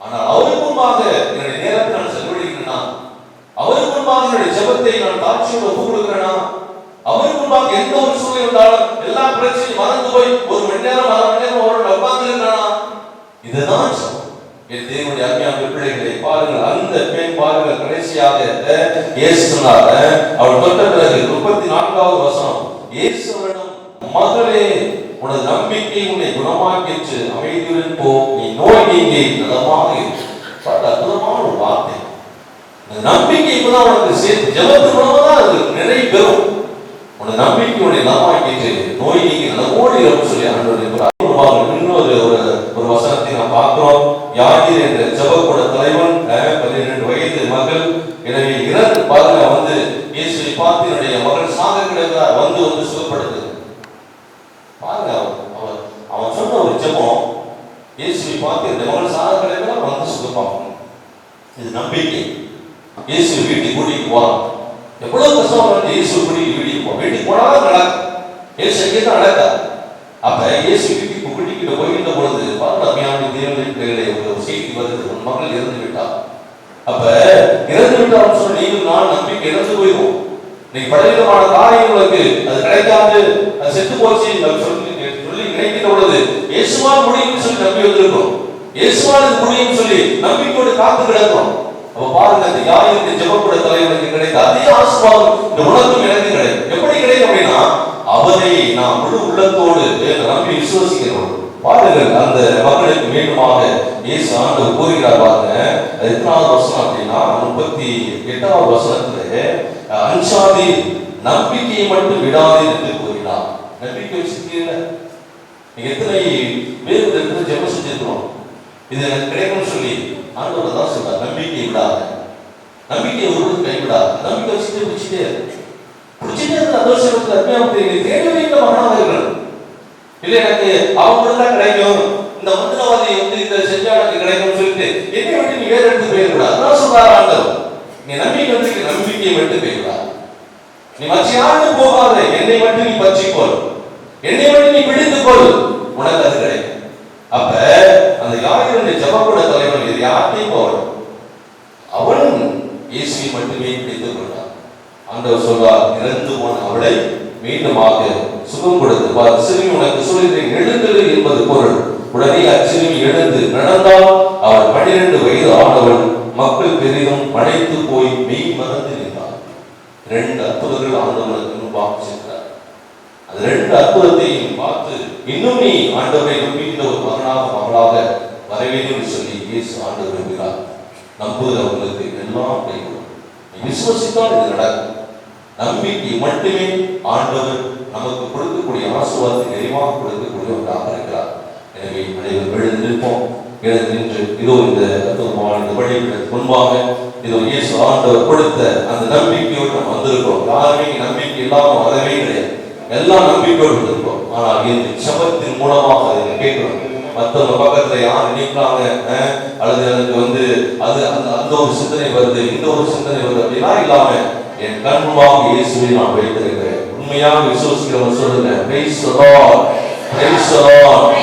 Speaker 1: ஆனால் அவருக்கு முன்பாக என்னுடைய நேரத்தை நான் செலவழிக்கிறேனா, அவருக்கு முன்பாக என்னுடைய ஜெபத்தை நான் தாட்சியோடு ஒப்புக் கொடுக்கிறேனா, அவருக்கு முன்பாக எந்த ஒரு சூழ்நிலை வந்தாலும் எல்லா பிரச்சனையும் மறந்து போய் ஒரு மணி நேரம் அரை மணி நேரம் அவரோட உட்கார்ந்து இருக்கிறானா, இதுதான் ஜெபம். என் தேவனுடைய அருமையான பிள்ளைகளை பாருங்கள், அந்த பெண் பாருங்கள், கடைசியாக இயேசு சொன்னார், அவள் தொட்ட பிறகு 34வது வசனம், இயேசுவிடம், மகளே உனது நம்பிக்கை உன்னை குணமாக்கிற்று, அமைதியுடன் போ, நீ நோய் நீங்கி நலமாக இரு. அற்புதமான ஒரு வார்த்தை. நம்பிக்கை இப்பதான் உனக்கு சேர்த்து ஜெபத்து மூலமா அது நிறைய பெறும். உனது நம்பிக்கை உன்னை நலமாக்கிற்று, நோய் நீங்கி நலமோடு இருன்னு சொல்லி ஆண்டவருடைய இன்னொரு ஒரு வசனத்தை நாம் பார்க்கிறோம். யாகீர் என்ற ஜெபக்கூட தலைவன், 12 வயது மகள், எனவே இறந்து பாருங்க வந்து இயேசுவை பார்த்து என்னுடைய மகள் சாக கிடக்கிறார், வந்து சுகப்படுத்து பாருங்க. அவன் சொன்ன ஒரு ஜெபம், இயேசுவை பார்த்து இந்த மகள் சாக கிடக்கிறார், வந்து சுகப்பாக்கணும். இது நம்பிக்கை. இயேசு வீட்டுக்கு கூட்டிட்டு போறான். எவ்வளவு கஷ்டம், இயேசு வீட்டுக்கு போ, வீட்டுக்கு போனாலும் நடக்கும். இயேசு எங்கே தான் நடக்காது. அப்ப இயேசு வீட்டுக்கு கூட்டிக்கிட்டு போகின்ற பொழுது பாருங்க, அருமையான தேவனுடைய பிள்ளைகளை ஒரு செய்தி வருது, உன் மகள் இறந்து விட்டார். அப்ப இறந்து விட்டான்னு சொல்லி நீங்கள் நான் நம்பிக்கை இறந்து போயிடும். நீங்க பலவிதமான காரியங்களுக்கு அது கிடைக்காது, அது செத்து போச்சு சொல்லி நினைக்கிற பொழுது இயேசுவால் முடியும்னு சொல்லி நம்பி வந்திருக்கோம். இயேசுவால் இது முடியும்னு சொல்லி நம்பிக்கையோடு காத்து கிடக்கிறோம். அப்ப பாருங்க, அந்த யாகீர் ஜெபக்கூட தலைவனுக்கு கிடைத்த அதே ஆசீர்வாதம் இந்த உலகம் எனக்கு கிடைக்கும். எப்படி கிடைக்கும் அப்படின்னா, அவரை நாம் முழு உள்ளத்தோடு நம்பி விசுவாசிக்கிறோம். பாருங்கள், அந்த மகளுக்கு மீண்டுமாக இயேசு ஆண்டவர் கூறுகிறார் பாருங்க. எத்தனாவது வசனம் அப்படின்னா 38வது வசனத்துல, அஞ்சாதே, நம்பிக்கையை மட்டும் விடாதே என்று கூறினார். நம்பிக்கை வச்சிருக்கீங்க. நீங்க எத்தனை பேர் இந்த இடத்துல ஜெபம் செஞ்சிருக்கிறோம், இது எனக்கு கிடைக்கும்னு சொல்லி ஆண்டவர் தான் சொல்றார், நம்பிக்கை விடாத, நம்பிக்கை ஒரு கைவிடாத, நம்பிக்கை வச்சுட்டு பிடிச்சிட்டே தேடி வைத்த மகனாவர்கள் இல்லை, எனக்கு அவங்க தான் கிடைக்கும், இந்த மந்திரவாதி வந்து இந்த செஞ்சா எனக்கு கிடைக்கும் சொல்லிட்டு என்னை விட்டு நீ வேற எடுத்து போயிடக்கூடாது. அதான் சொல்றாரு ஆண்டவர், நீ நம்பிக்கை வந்து நம்பிக்கையை மட்டும் போயிடக்கூடாது, நீ மற்ற யாருக்கும் போகாத, என்னை மட்டும் நீ பற்றிக்கொள், என்னை மட்டும் நீ பிடித்துக்கொள், உனக்கு அது கிடைக்கும். அப்ப அந்த யாகீருடைய ஜெபக்கூட தலைவன் இது யார்ட்டையும் போகணும், அவன் இயேசுவை மட்டுமே பிடித்துக் கொண்டான். ஆண்டவர் சொல்வார், இறந்து போன அவளை மீண்டுமாக சுகம் கொடுத்து, சிறுமி உனக்கு சொல்கிறேன் எழுந்தது என்பது பொருள். உடனே அச்சிறுமி எழுந்து நடந்தால் அவள் 12 வயது ஆனவள், மக்கள் பெரிதும் மடைத்து போய் மெய் மறந்து நின்றார். 2 அற்புதங்கள் ஆண்டவனுக்கு முன்பாக சென்றார். அந்த 2 அற்புதத்தையும் பார்த்து, இன்னும் நீ ஆண்டவரை நம்புகின்ற ஒரு மகனாக மகளாக வர வேண்டும் சொல்லி இயேசு ஆண்டவர் விரும்புகிறார். நம்புகிறவர்களுக்கு எல்லாம் கைகூடும். விசுவாசித்தால் இது நடக்கும். நம்பிக்கை மட்டுமே ஆண்டவர் நமக்கு கொடுக்கக்கூடிய ஆசீர்வாதத்தை நிறைவாக கொடுக்கக்கூடிய ஒன்றாக இருக்கிறார். எனவே அனைவரும் எழுந்து நிற்போம். எழுந்து நின்று இதோ இந்த வழிகளுக்கு முன்பாக இதோ இயேசு ஆண்டவர் கொடுத்த அந்த நம்பிக்கையோடு நாம் வந்திருக்கிறோம். யாருமே நம்பிக்கை இல்லாமல் வரவே கிடையாது, எல்லாம் நம்பிக்கையோடு வந்திருக்கிறோம். ஆனால் இந்த ஜெபத்தின் மூலமாக அதை கேட்கிறோம். மற்றவங்க பக்கத்துல யார் நினைக்கிறாங்க, அல்லது எனக்கு வந்து அது அந்த ஒரு சிந்தனை வருது, இந்த ஒரு சிந்தனை வருது அப்படின்னா இல்லாம என் கண் முன்பாக இயேசுவை நான் வைத்திருக்கிறேன். உண்மையாக விசுவாசிக்கிறவங்க சொல்லுங்க, praise the lord, praise the lord.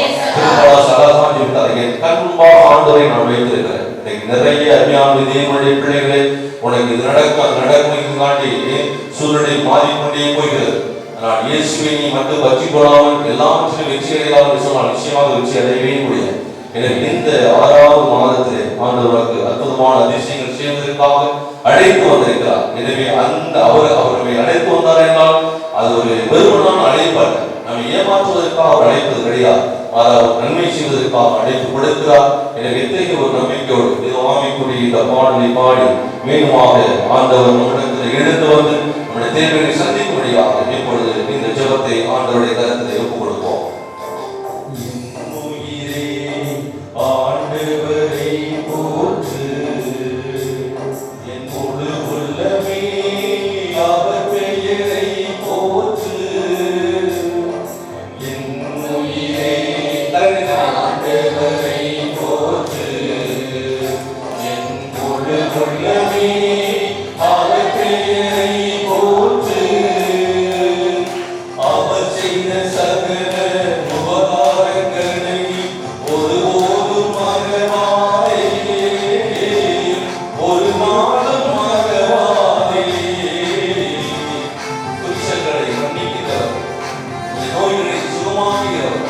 Speaker 1: சலாசான் சொல்றாரு, என் கண் முன்பாக ஆண்டவரை நான் வைத்திருக்கிறேன். இன்னைக்கு நிறைய அருமையான தேவனுடைய பிள்ளைகளே, உனக்கு இது நடக்குங்காண்டி சூழ்நிலை மாறிக்கொண்டே போகிறது. ஆனால் இயேசுவை நீ மட்டும் பற்றி கொள்ளாமல் எல்லாவற்றிலும் வெற்றி அடையலாம் சொன்னால் நிச்சயமாக வெற்றி அடையவே முடியாது. எனவே இந்த 6வது மாதத்திலே ஆண்டவருக்கு அற்புதமான அதிசயங்கள் செய்வதற்காக அழைத்து வந்திருக்கிறார். எனவே அந்த அவரை அழைத்து வந்தார் என்றால் அது ஒரு வெறுமனான அழைப்பார். நம்ம ஏமாற்றுவதற்காக அவர் அழைப்பது கிடையாது, அதாவது நன்மை செய்வதற்காக அழைப்பு கொடுக்கிறார். எனவே இத்தகைய ஒரு நம்பிக்கையோடு இது ஆவிக்குரிய இந்த பாடலை பாடி மீண்டுமாக ஆண்டவர் நம்மிடத்தில் எழுந்து வந்து நம்முடைய தேவையை சந்திக்கும்படியாக இப்பொழுது இந்த ஜெபத்தை ஆண்டவருடைய கருத்தை ஒப்புக் கொடுப்போம். ஆண்டவரை போற்று, என் முழு உள்ளமே அவர் பெயரை போற்று, என் உயிரே ஆண்டவரை போற்று, என் முழு உள்ளமே அவர் பெயரை போற்று, அவர் செய்த சகல உபகாரங்களை ஒருபோதும் மறவாதே, ஒரு நாளும் மறவாதே. குற்றங்களை மன்னிக்கிறவர், நோய்களை சுகமாக்குகிறவர்.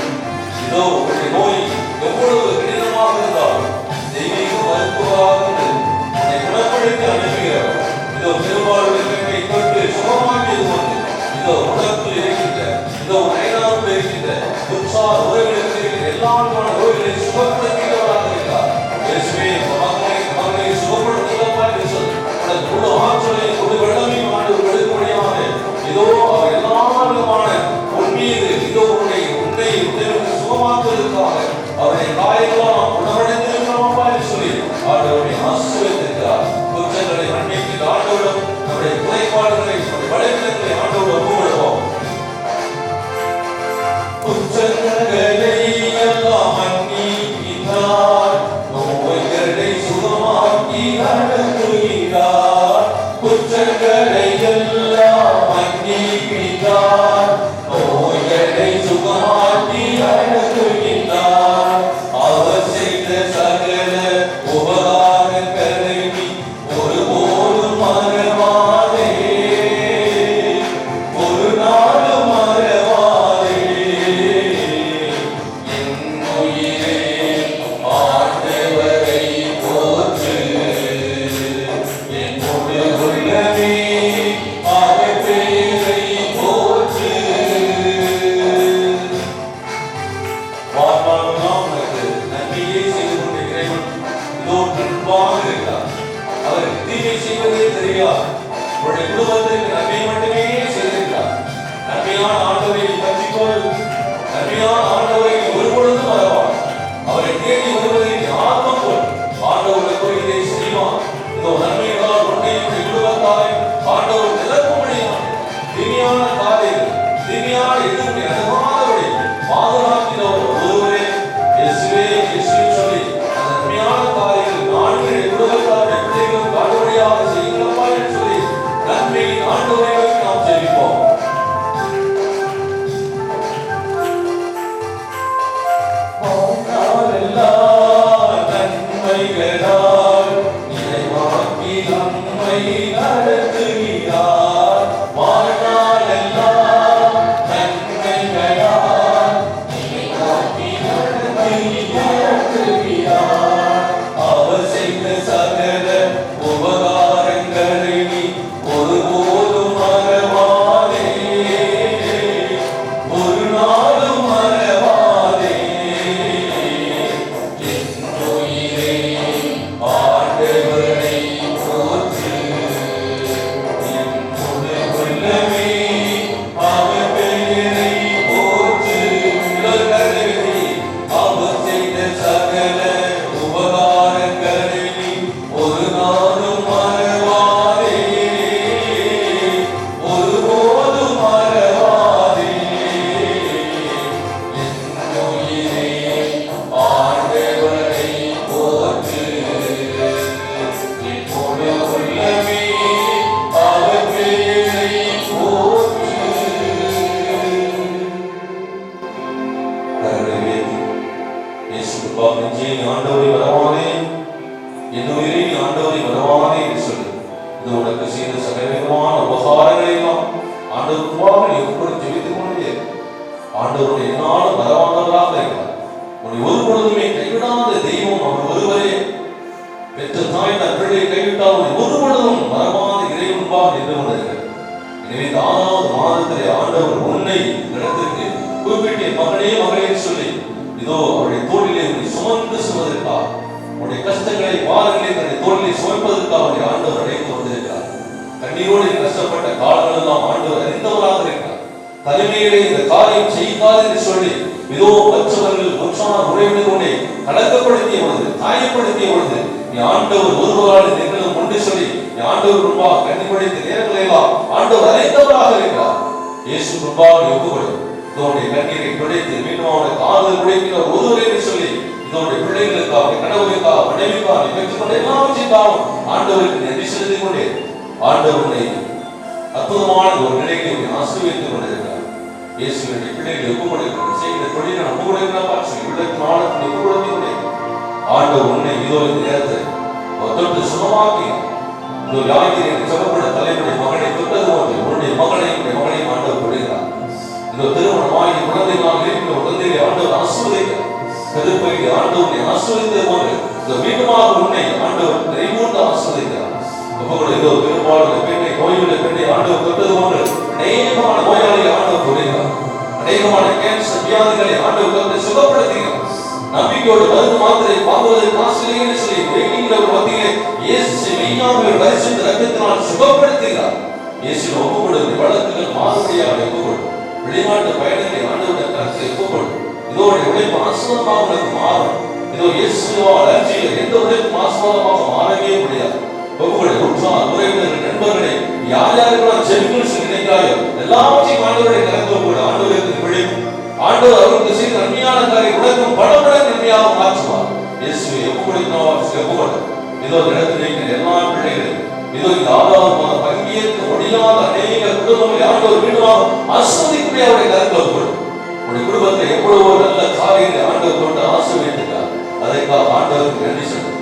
Speaker 1: இதோ உங்களுடைய நோய் எவ்வளவு கடினமாக இருந்தாலும் தெய்வீக மருத்துவராக உன்னை குணப்படுத்தி அனுப்புகிறவர். இதோ பெரும்பாலுடைய தொட்டு சுகமாக்கியது கொண்டு இதோ உடம்பில் இருக்கின்ற, இதோ ஐநாவில் இருக்கின்ற உற்சாக உறவுகளுக்கு இருக்கிற எல்லா நோய்களை சுகப்படுத்துகிறவராக இருக்கிறார். இயேசுவே மகனை சுகப்படுத்துகிறவராக இருக்கிறார். உனக்கு முழு ஆற்றலையும் முழு வெள்ளமையும் ஆண்டவர் எடுக்கும்படியாக இதோ அவர் எல்லா விதமான உன் மீது இதோ உன்னை சுகமாக்குவதற்காக அவருடைய காயங்களால் குணமடைந்திருக்கிறோம் என்று சொல்லி ஆண்டவரை ஆசீர்வதித்திருக்கிறார். குற்றங்களை மன்னித்து ஆண்டவரிடம் நம்முடைய குறைபாடுகளை பலவீனங்களை ஆண்டவரிடம் ஒப்புக்கொடுப்போம். குற்றங்களை எல்லாம் மன்னிக்கிறார், நோய்களை சுகமாக்கி அனுப்புகிறார். குற்றங்களை எல்லாம் மன்னிக்கிறார், நோய்களை சுகமாக்கி அனுப்புகிறார். அவர் செய்த சகல உபகாரங்களை ஒருபோதும் மறவாதே, ஒரு நாளும் மறவாதே. என் உயிரே ஆண்டவரை போற்று, என் முழு உள்ளமே அவர் பெயரை போற்று. வாழ்நாளெல்லாம் உனக்கு நன்மையே செய்து கொண்ட இறைவன் இதோ நண்பாக இருக்கிறார். அவருக்கு தீமை செய்வதே தெரியாது. உன்னுடைய குடும்பத்திற்கு நன்மை மட்டுமே செய்திருக்கிறார். நன்மையான ஆண்டவரை பற்றிக்கொள், நன்மையான ஆண்டவரை ஒருபொழுதும் மறவார். அவரை தேடி வருவதை ஆர்வம் கொள். ஆண்டவருடைய கோயிலை செய்வான். இதோ நன்மைகளால் உன்னையுடைய குடும்பத்தாரை ஆண்டவர் நிரப்ப முடியும். தீமையான காரியங்கள், தீமையான எதுவுமே அணுகாதபடி பாதுகாக்கிறவர் ஒருவரே. இயேசுவே இயேசுவே சொல்லி அந்த நன்மையான காரியங்கள் நான்கு குடும்பத்தாருடைய பிள்ளைகளுக்கு ஆண்டவரையாக செய்யுங்களப்பா என்று சொல்லி நன்மையின் ஆண்டவரை நாம் ஜெபிப்போம். ஆண்டவரை வரவானே, என் உயிரை ஆண்டவரை வரவானே என்று சொல்லி இது உனக்கு செய்த சகலவிதமான உபகாரங்களை எல்லாம் ஆண்டவருக்காக நீ கூட ஜெபித்துக் கொண்டே ஆண்டவருடைய என்னாலும் வரவானவராக இருக்கிறார். உன்னை ஒரு பொழுதுமே கைவிடாத தெய்வம் அவர் ஒருவரே. பெற்ற தாய் தன் பிள்ளையை கைவிட்டால் உன்னை ஒரு பொழுதும் வரவாத இறைவன்பாக நின்று கொண்டிருக்கிறார். எனவே இந்த 6வது மாதத்திலே ஆண்டவர் உன்னை இடத்திற்கு குறிப்பிட்ட மகனே மகளே சொல்லி இதோ அவருடைய தோளிலே உன்னை சுமந்து சுமதற்காக, உன்னுடைய கஷ்டங்களை பாரங்களை தன்னுடைய தோளிலே சுமப்பதற்காக அவருடைய ஆண்டவர் அழைத்து வந்திருக்கிறார். கண்ணீரோடு கஷ்டப்பட்ட காலங்கள் எல்லாம் ஆண்டவர் அறிந்தவராக இருக்கிறார். தலைமையிலே இந்த காரியம் செய்யாது என்று சொல்லி இதோ மற்றவர்கள் உற்சாக உறவினர் உன்னை கலக்கப்படுத்திய பொழுது, காயப்படுத்திய பொழுது நீ ஆண்டவர் ஒருவரால் நிகழும் ஒன்று சொல்லி நீ ஆண்டவர் ரூபாய் கண்டிப்படைத்த நேரங்களை எல்லாம் ஆண்டவர் அறிந்தவராக இருக்கிறார். இயேசு ரூபாய் ஒப்புக்கொடு. இதோடைய கண்ணீரை துடைத்து மீண்டும் அவனுக்கு ஆறுதல் உடைக்கிற ஒருவரை என்று சொல்லி இதோடைய பிள்ளைகளுக்காக, கணவருக்காக, மனைவிக்காக பெற்றுக்கொண்ட எல்லாவற்றைக்காகவும் ஆண்டவருக்கு நன்றி செலுத்திக் கொண்டே ஆண்டவனை அற்புதமான ஒரு நிலையை ஆசீர்வதித்துக் கொண்டிருக்கிறார். இயேசுவினுடைய பிள்ளைகளை ஒப்புக்கொடுக்கிறார். செய்கிற தொழிலை ஒப்புக்கொடுக்கிறார். உள்ளத்தின் ஆழத்தை ஒப்புக்கொடுத்துக் கொண்டே ஆண்டவர் உன்னை இதோ இந்த நேரத்தை தொட்டு சுகமாக்கி இதோ யாகிரை சொல்லப்பட தலைமுறை மகனை தொட்டது போன்று உன்னுடைய மகனையும் ஆண்டவர் கொடுக்கிறார். இதோ திருமணமாகி குழந்தைகளாக இருக்கிற குழந்தைகளை ஆண்டவர் ஆசீர்வதிக்கிறார். கருப்பையை ஆண்டவரை ஆசீர்வதித்தது போன்று இந்த மீண்டுமாக உன்னை ஆண்டவர் நிறைவுண்டு ஆசீர்வதிக்கிறார். இதோ பெரும்பாலான பெண்ணை நோயுள்ள பெண்ணை ஆண்டவர் தொட்டது போன்று அநேகமான நோயாளிகளை ஆண்டவர் கொடுக்கிறார். அநேகமான கேன்சர் வியாதிகளை ஆண்டவர் தொட்டு சுகப்படுத்துகிறார். நம்பிக்கையோடு மருந்து மாத்திரை வாங்குவதற்கு காசு இல்லைன்னு சொல்லி வெயிட்டிங்கிற ஒரு மத்தியிலே இயேசு மெய்யாகவே பரிசுத்த ரத்தத்தினால் சுகப்படுத்துகிறார். இயேசு ஒப்புக்கொடு. வழக்குகள் மாறுபடியாக ஒப்புக்கொடு. வெளிநாட்டு பயணங்களை ஆண்டவருடைய கருத்தை ஒப்புக்கொடு. இதோடைய உழைப்பு ஆசீர்வாதமாக உனக்கு மாறும். இதோ இயேசுவால் அஞ்சிய எந்த உழைப்பும் ஆசீர்வாதமாக மாறவே முடியாது. ஒப்புக்கொடு. உற்சாக உறவினர்கள், நண்பர்களை யார் யாருக்கெல்லாம் செவிகள் நினைக்கிறாயோ எல்லாவற்றையும் ஆண்டவருடைய கருத்தை ஒப்புக்கொடு. ஆண்டவருக்கு விழிப்பு. ஆண்டவர் அவருக்கு செய்த நன்மையான காரியம் உனக்கும் பல நன்மையாக மாற்றுவார். இயேசுவை ஒப்புக்கொடு. இதோ இடத்தில் இருக்கிற எல்லா பிள்ளைகளும் இதோ இந்த 6வது மாதம் பங்கேற்க முடியாத அநேக குடும்பங்களை ஆண்டவர் மீண்டுமாக ஆசீர்வதிக்கக்கூடிய அவருடைய கருத்தை ஒப்புக்கொடு. உடைய குடும்பத்தில் எவ்வளவோ நல்ல காரியங்களை ஆண்டவர் கொண்டு ஆசீர்வதிக்கிறார். அதற்காக ஆண்டவருக்கு நன்றி சொல்லு.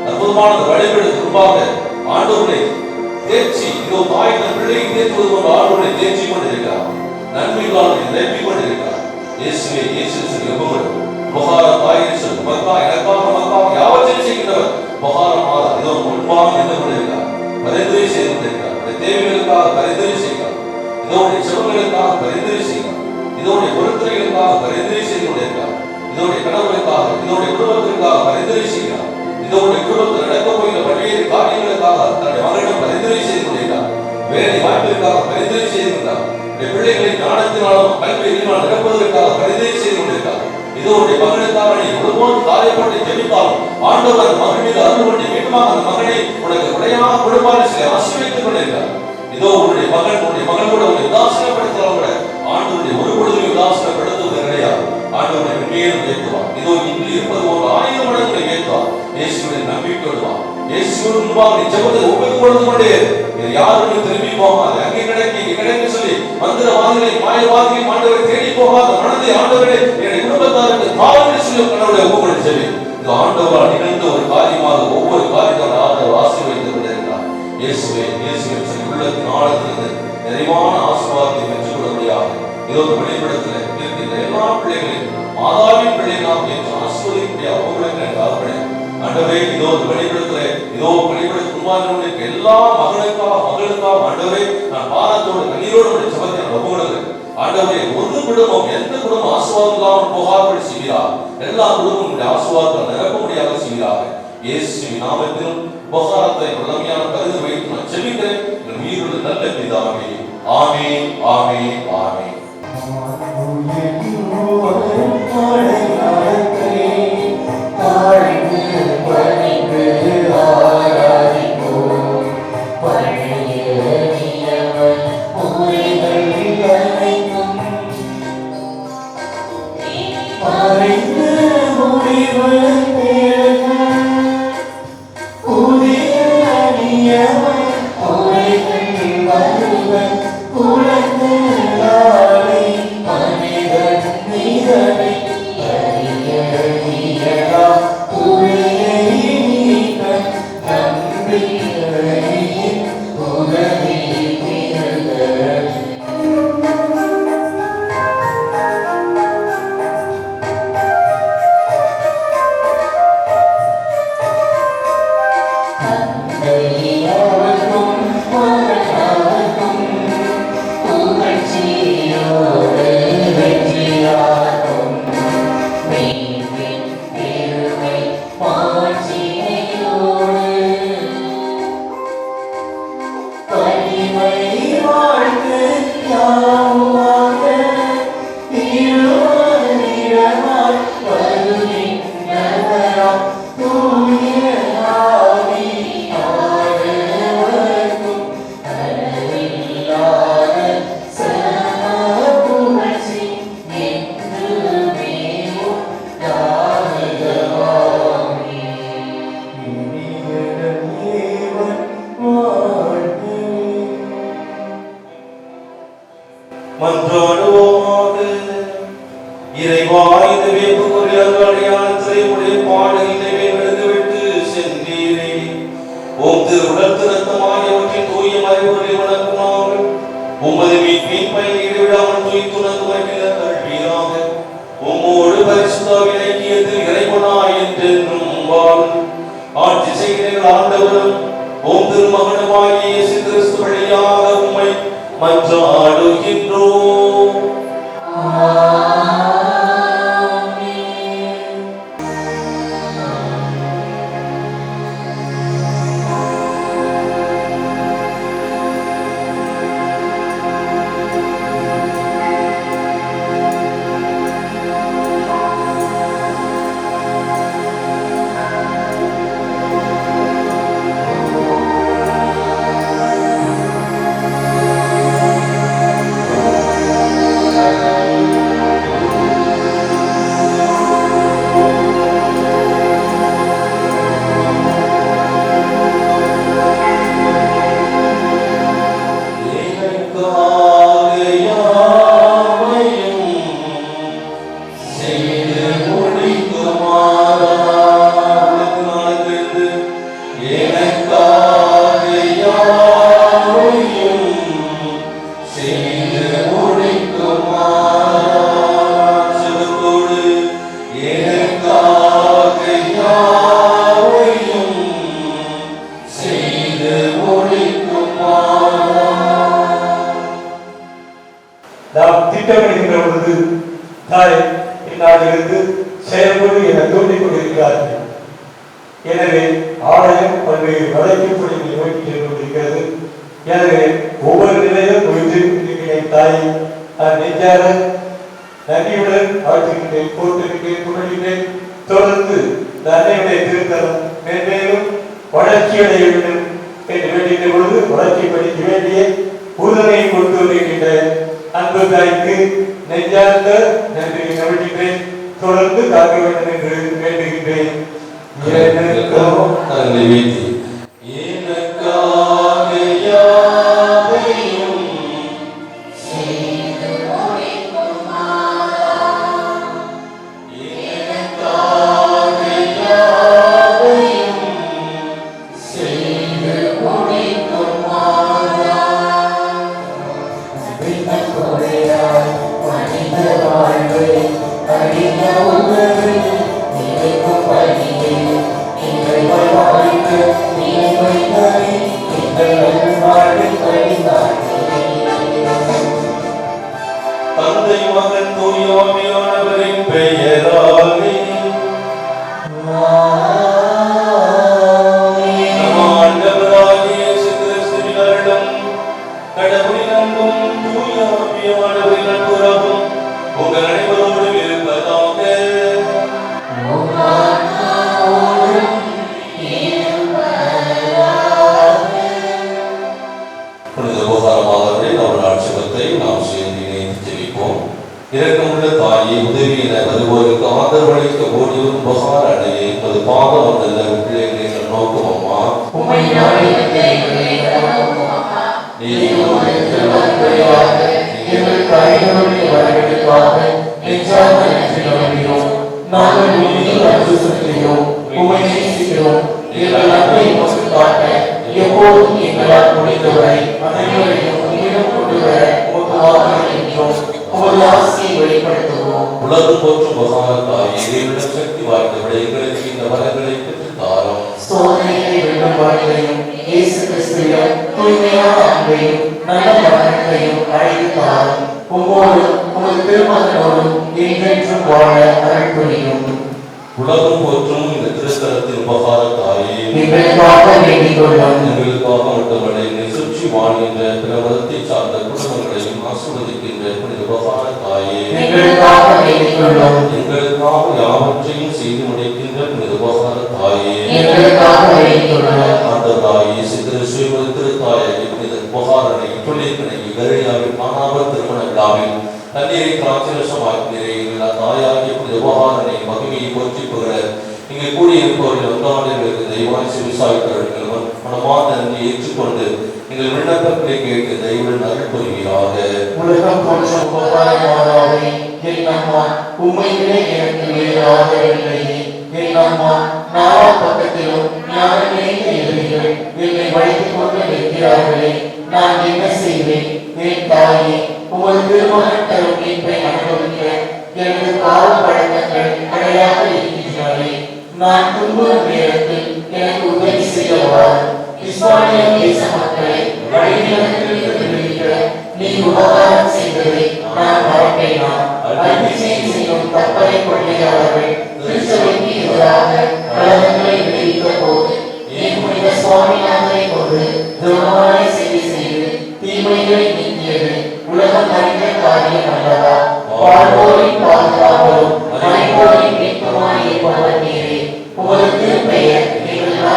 Speaker 1: அற்புதமான வழிபடு முன்பாக ஆண்டவரை தேர்ச்சி இதோ தாய் தன் பிள்ளையை தேர்ப்பது போன்ற ஆண்டவரை தேர்ச்சி கொண்டிருக்கிறார். நன்மைகளால் நிரப்பிக் கொண்டிருக்கிறார். இயேசுவை இயேசு சொல்லி ஒப்புக்கொடு. உபகார தாயை சொல். மக்கா எனக்காக மக்கா யாவற்றையும் செய்கின்றவர் உபகார மாதா இதோ முன்பாக நின்று கொண்டிருக்கிறார். பரிந்துரை செய்து கொண்டிருக்கிறார். தேவைகளுக்காக பரிந்துரை செய்கிறார். இதோடைய செவங்களுக்காக பரிந்துரை செய்கிறார். இதோடைய பொருட்களுக்காக பரிந்துரை செய்து கொண்டிருக்கிறார். இதோடைய கணவர்களுக்காக, இதோடைய குடும்பத்திற்காக பரிந்துரை செய்கிறார். இதோடைய குடும்பத்தில் நடக்க போகிற பல்வேறு காரியங்களுக்காக தன்னுடைய மகளிடம் பரிந்துரை செய்து கொண்டிருக்கிறார். வேலை வாய்ப்பிற்காக பரிந்துரை செய்து கொண்டார். பிள்ளைகளை ஞானத்தினாலும் கல்வியினால் நிரப்புவதற்காக பரிந்துரை செய்து கொண்டிருக்கிறார். இதோடைய மகனுக்காக நீ ஒருபோது காயப்பட்டு ஜெபித்தாலும் ஆண்டவர் மகன் மீது அருள் கொண்டு மீண்டுமாக அந்த மகனை உனக்கு உடையாக கொடுப்பார் சொல்லி ஆசீர்வதித்துக் கொண்டிருக்கிறார். இதோ உன்னுடைய மகன் கூட உன்னை உதாசீனப்படுத்தலாம் கூட ஆண்டவருடைய ஒரு பொழுதும் உதாசீனப்படுத்துவது கிடையாது. ஆண்டவரை மேலும் உயர்த்துவார். இதோ இன்று இருப்பது ஒரு 1000 மடங்கு உயர்த்துவார். இயேசுவை நம்பிக்கை விடுவார். இயேசுவின் முன்பாக நீ ஜெபத்தை ஒப்புக் கொடுத்து கொண்டே யாருக்கும் திரும்பி போகாது. அங்கே கிடைக்க சொல்லி மந்திரவாதிகளை மாயவாதிகளை ஆண்டவரை தேடி போகாத மனதை ஆண்டவரே என்னுடைய குடும்பத்தாருக்கு காவல் சொல்லி கடவுளை ஒப்புக்கொண்டு செல்வி. இந்த ஆண்டவரால் நிகழ்ந்த ஒரு காரியமாக ஒவ்வொரு காரியத்தோட ஆண்டவர் ஆசீர்வதித்துக் கொண்டிருக்கிறார். இயேசுவை சொல்லி உள்ளத்தின் ஆழத்திலிருந்து நிறைவான ஆசீர்வாதத்தை பெற்றுக் கொள்ள முடியாது. இதோ வெளிப்படத்தில் இருக்கின்ற எல்லா பிள்ளைகளையும் மாதாவின் பிள்ளைகளாக என்று ஆசீர்வதிக்கக்கூடிய அவர்களுக்கு எனக்கு ஆர்ப்பணை ஆண்டவரே. இதோ வெளிப்படத்துக்கு முன்பாக எல்லா மகளுக்காக ஆண்டவரே நான் பாரத்தோடு கண்ணீரோடு சபத்தை நான் ஒப்புக்கொடுக்கிறேன். ஆண்டவரே ஒரு குடும்பம் எந்த குடும்பம் ஆசீர்வாதம் இல்லாமல் போகாதபடி செய்கிறார். எல்லா குடும்பமும் ஆசீர்வாதத்தை நிரப்ப முடியாத செய்கிறார். இயேசுவின் நாமத்திலும் உபகாரத்தை வல்லமையான கருது வைத்து நான் ஜெபிக்கிறேன். என் உயிருள்ள நல்ல பிதாவே. ஆமென், ஆமென், ஆமென்.
Speaker 2: மனிதன்
Speaker 1: செய்கிற ஆண்டவரும் உம் திருமகனுமாகிய இயேசு கிறிஸ்து வழியாக உம்மை மன்றாடுகின்றோம்.
Speaker 2: நாம் திட்டமிடுகின்ற பொழுது தாய் இந்நாளிலிருந்து செயல்படு என தோன்றிக் கொண்டிருக்கிறார்கள். எனவே ஆலயம் பல்வேறு வளர்ச்சி பணிகளை நோக்கி சென்று கொண்டிருக்கிறது. எனவே ஒவ்வொரு நிலையும் குறித்து தாய் நெஞ்சார நன்றியுடன் வாழ்த்துகின்றேன், போட்டிருக்கிறேன், புகழ்கின்றேன். தொடர்ந்து அன்னையுடைய திருத்தலம் மேன்மேலும் வளர்ச்சியடைய வேண்டும் என்று வேண்டுகின்ற பொழுது வளர்ச்சி படிக்க வேண்டிய உறுதுணையை கொண்டு வருகின்ற அன்பு தாய்க்கு நெஞ்சார்ந்த நன்றியை கவனிக்கிறேன். தொடர்ந்து காக்க வேண்டும் என்று வேண்டுகின்றேன்.
Speaker 1: தந்தை மகன் தூயாவியானவரின் பெயராலே ஆண்டவராகிய இயேசு கிறிஸ்துவின் அருளும் கடவுளின் அன்பும் தூயாவியானவரின் நட்புறவும் உங்கள் அனைவரோடும் இருப்பதாக. புனித உபகாரமாகவே நம்முடைய ஆட்சேபத்தை நாம் சேர்ந்து இணைந்து ஜெபிப்போம். இரக்கமுள்ள தாயை உதவி என வருவோருக்கு ஆதரவளிக்க ஓடியும் உபகார அடைய என்பது பாதம் வந்தல்ல பிள்ளைகளை நோக்கம் அம்மா.
Speaker 2: எப்போதும் எங்களால் முடிந்தவரை அனைவரையும் உயிரம் கொண்டு வர உமது ஆசையை வெளிப்படுத்துவோம்.
Speaker 1: உலகம் போற்றும் மகாத்தாய் இறைவனிடம் சக்தி வாய்ந்தவரை எங்களுக்கு இந்த வரங்களை பெற்று தாரும்.
Speaker 2: சோதனையை வெல்லும் வாழ்க்கையும் இயேசு கிறிஸ்துவிடம் தூய்மையான அன்பையும் நல்ல மரணத்தையும் அழைத்து தாரும். உம்மோடும் உமது திருமகனோடும் என்றென்றும் வாழ அருள் புரியும்.
Speaker 1: உலகம் போற்றும் இந்த திருத்தலத்தின் உபகாரத்தாயே
Speaker 2: எங்களுக்காக வேண்டிக் கொள்ளும்.
Speaker 1: எங்களுக்காக மட்டுமல்ல என்னை சுற்றி வாழ்கின்ற பிற மதத்தை சார்ந்த குடும்பங்களையும் ஆசீர்வதிக்கின்ற புனித உபகாரத்தாயே
Speaker 2: எங்களுக்காக வேண்டிக் கொள்ளும்.
Speaker 1: எங்களுக்காக யாவற்றையும் செய்து முடிக்கின்ற புனித உபகாரத்தாயே
Speaker 2: எங்களுக்காக வேண்டிக் கொள்ளும்.
Speaker 1: ஆண்டவராகிய இயேசு கிறிஸ்துவின் திருத்தாயாகிய புனித உபகாரனை துணைப்பினை கருணையாவில் காணாமல் திருமண விழாவில் தண்ணீரை திராட்சரசமாக்கி நிறைய தாயாகிய புனித உபகாரனை மகிமையை போற்றி புகழ இங்கே கூடியிருப்பவர்கள் ஒன்றாண்டுகளுக்கு தெய்வாய் விவசாயிகள் மனமான நன்றி ஏற்றுக்கொண்டு எங்கள் விண்ணப்பங்களை கேட்டு தெய்வன் அருள் புரிவீராக.
Speaker 2: உலகம் போற்றும் உபகாரமானவரே, என் அம்மா உண்மையிலே எனக்கு வேறு ஆதரவில்லையே. என் அம்மா நாலா பக்கத்திலும் ஞானமே எதிரிகள் என்னை வைத்துக் கொண்டு நிற்கிறார்களே, நான் என்ன செய்வேன்? என் தாயே, உமது திருமகன் தரும் மீட்பை அனுபவிக்க எனது பாவ பழக்கங்கள் தடையாக இருக்கின்றன. நான் துன்புறும் நேரத்தில் எனக்கு உதவி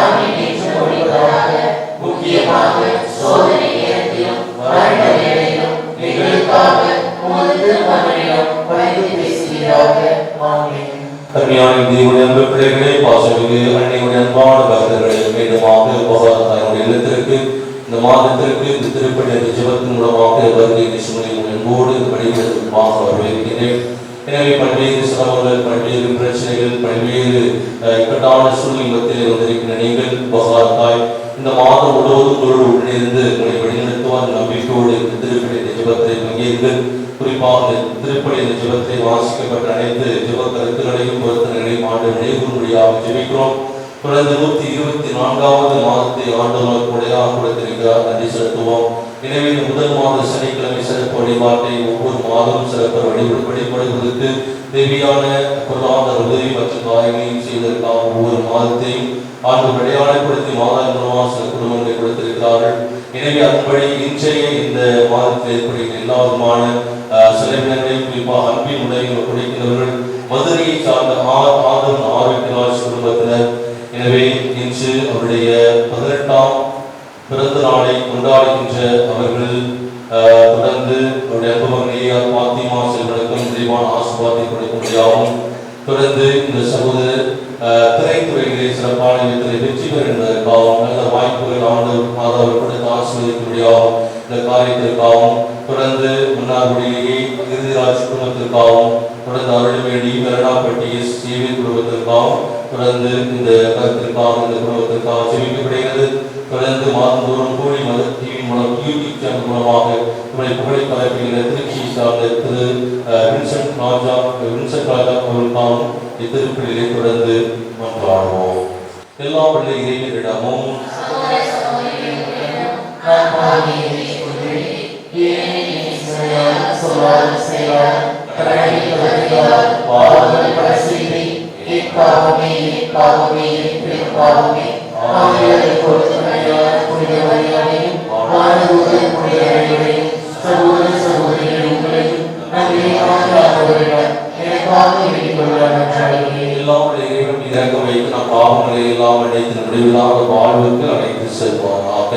Speaker 2: ஞானி என்று ஒழிப்பதாக. முக்கியமாக சோதனை நேரத்திலும் மரண வேளையிலும் எங்களுக்காக உமது திருமகனிடம் பரிந்து பேசுவீராக. ஆமென்.
Speaker 1: அருமையான தேவனுடைய அன்பு பிள்ளைகளே, பாசமிகு அன்னையுடைய அன்பான பக்தர்களே, மீண்டுமாக உபகாரத்தாருடைய இல்லத்திற்கு இந்த மாதத்திற்கு இந்த திருப்பதி என்ற ஜெபத்தின் மூலமாக வருகை சுமதி அன்போடு வழிபடுவதற்காக வரவேற்கிறேன். எனவே பல்வேறு சிரமங்கள், பல்வேறு பிரச்சனைகள், பல்வேறு இக்கட்டான சூழ்நிலை வந்திருக்கிற நீங்கள் உபகாரத்தாய் இந்த மாதம் முழுவதும் உங்களோடு உடனிருந்து உங்களை வழிநடத்துவார் நம்பிக்கையோடு இந்த திருப்பதி என்ற ஜெபத்தை பங்கேற்று குறிப்பாக திருப்பதி இந்த ஜெபத்தை வாசிக்கப்பட்ட அனைத்து ஜெப கருத்துகளையும் பொருத்தனைகளையும் ஆண்டு நினைவுறும்படியாக ஜெபிக்கிறோம். தொடர்ந்து 124வது மாதத்தை ஆண்டவர் கொடையாக கொடுத்திருக்கிறார், நன்றி செலுத்துவோம். எனவே இந்த முதல் மாத சனிக்கிழமை சிறப்பு வழிபாட்டை ஒவ்வொரு மாதமும் சிறப்பு வழிபடுவதற்கு தேவையான பொருளாதார உதவி மற்றும் காரியங்களையும் செய்வதற்காக ஒவ்வொரு மாதத்தையும் ஆண்டு அடையாளப்படுத்தி மாதம் மூலமாக சில குடும்பங்களை கொடுத்திருக்கிறார்கள். எனவே அதன்படி இன்றைய இந்த மாதத்தில் ஏற்படுகிற எல்லா விதமான செலவினங்களையும் குறிப்பாக அன்பின் உதவிகள் கொடுக்கிறவர்கள் மதுரையை சார்ந்த ஆதம் ஆரோக்கியராஜ் குடும்பத்தினர். எனவே இன்று அவருடைய 18ஆம் பிறந்த நாளை கொண்டாடுகின்ற அவர்கள் தொடர்ந்து அவருடைய அன்புமகனையா பாத்திமா செல்வனுக்கும் விரிவான ஆசீர்வாதத்தை கொடுக்க முடியாவும், தொடர்ந்து இந்த சகோதரர் திரைத்துறைகளை சிறப்பான விதத்தில் வெற்றி பெற என்பதற்காகவும் நல்ல வாய்ப்புகள் ஆண்டு மாதாவை கொடுத்து ஆசீர்வதிக்க முடியாவும் இந்த காரியத்திற்காகவும், தொடர்ந்து மன்னார்குடியிலேயே இறுதிராஜ் குடும்பத்திற்காகவும், தொடர்ந்து அருள்வேடி கருணாப்பட்டி சேவை குடும்பத்திற்காகவும், தொடர்ந்து இந்த கருத்திற்காக இந்த குடும்பத்திற்காக ஜெபிக்கப்படுகிறது. தொடர்ந்து மாதந்தோறும் கோழி மத டிவி மூலம் யூடியூப் சேனல் மூலமாக நம்முடைய புகழை பரப்புகிற திருச்சியை சார்ந்த திரு வின்சென்ட் ராஜா அவர்களுக்காகவும் இத்திருப்பலிலே தொடர்ந்து மன்றாடுவோம். எல்லா பிள்ளை இறைவனிடமும் இறக்க வைத்து நம் பாவங்களை எல்லாம் அடைத்து முடிவில்லாத வாழ்வுக்கு அழைத்து செல்வாராக.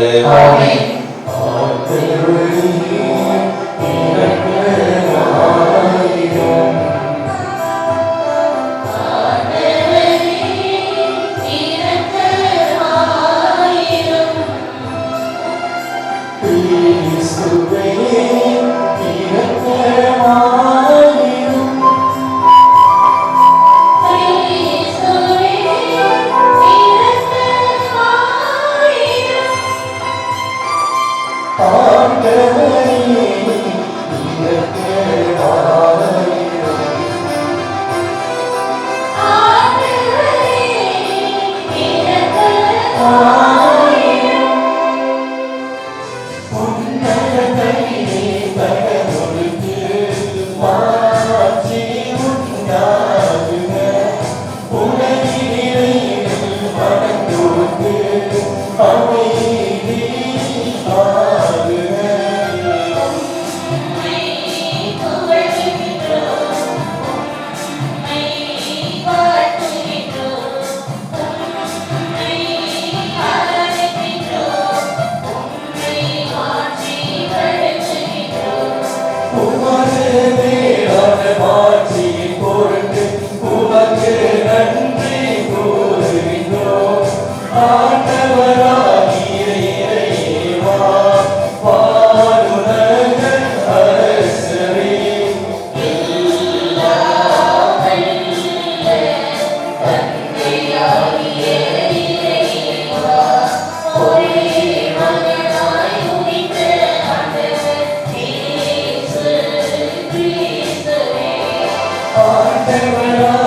Speaker 2: இறைவா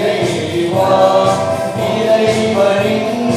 Speaker 2: இறைவா இறைவனின்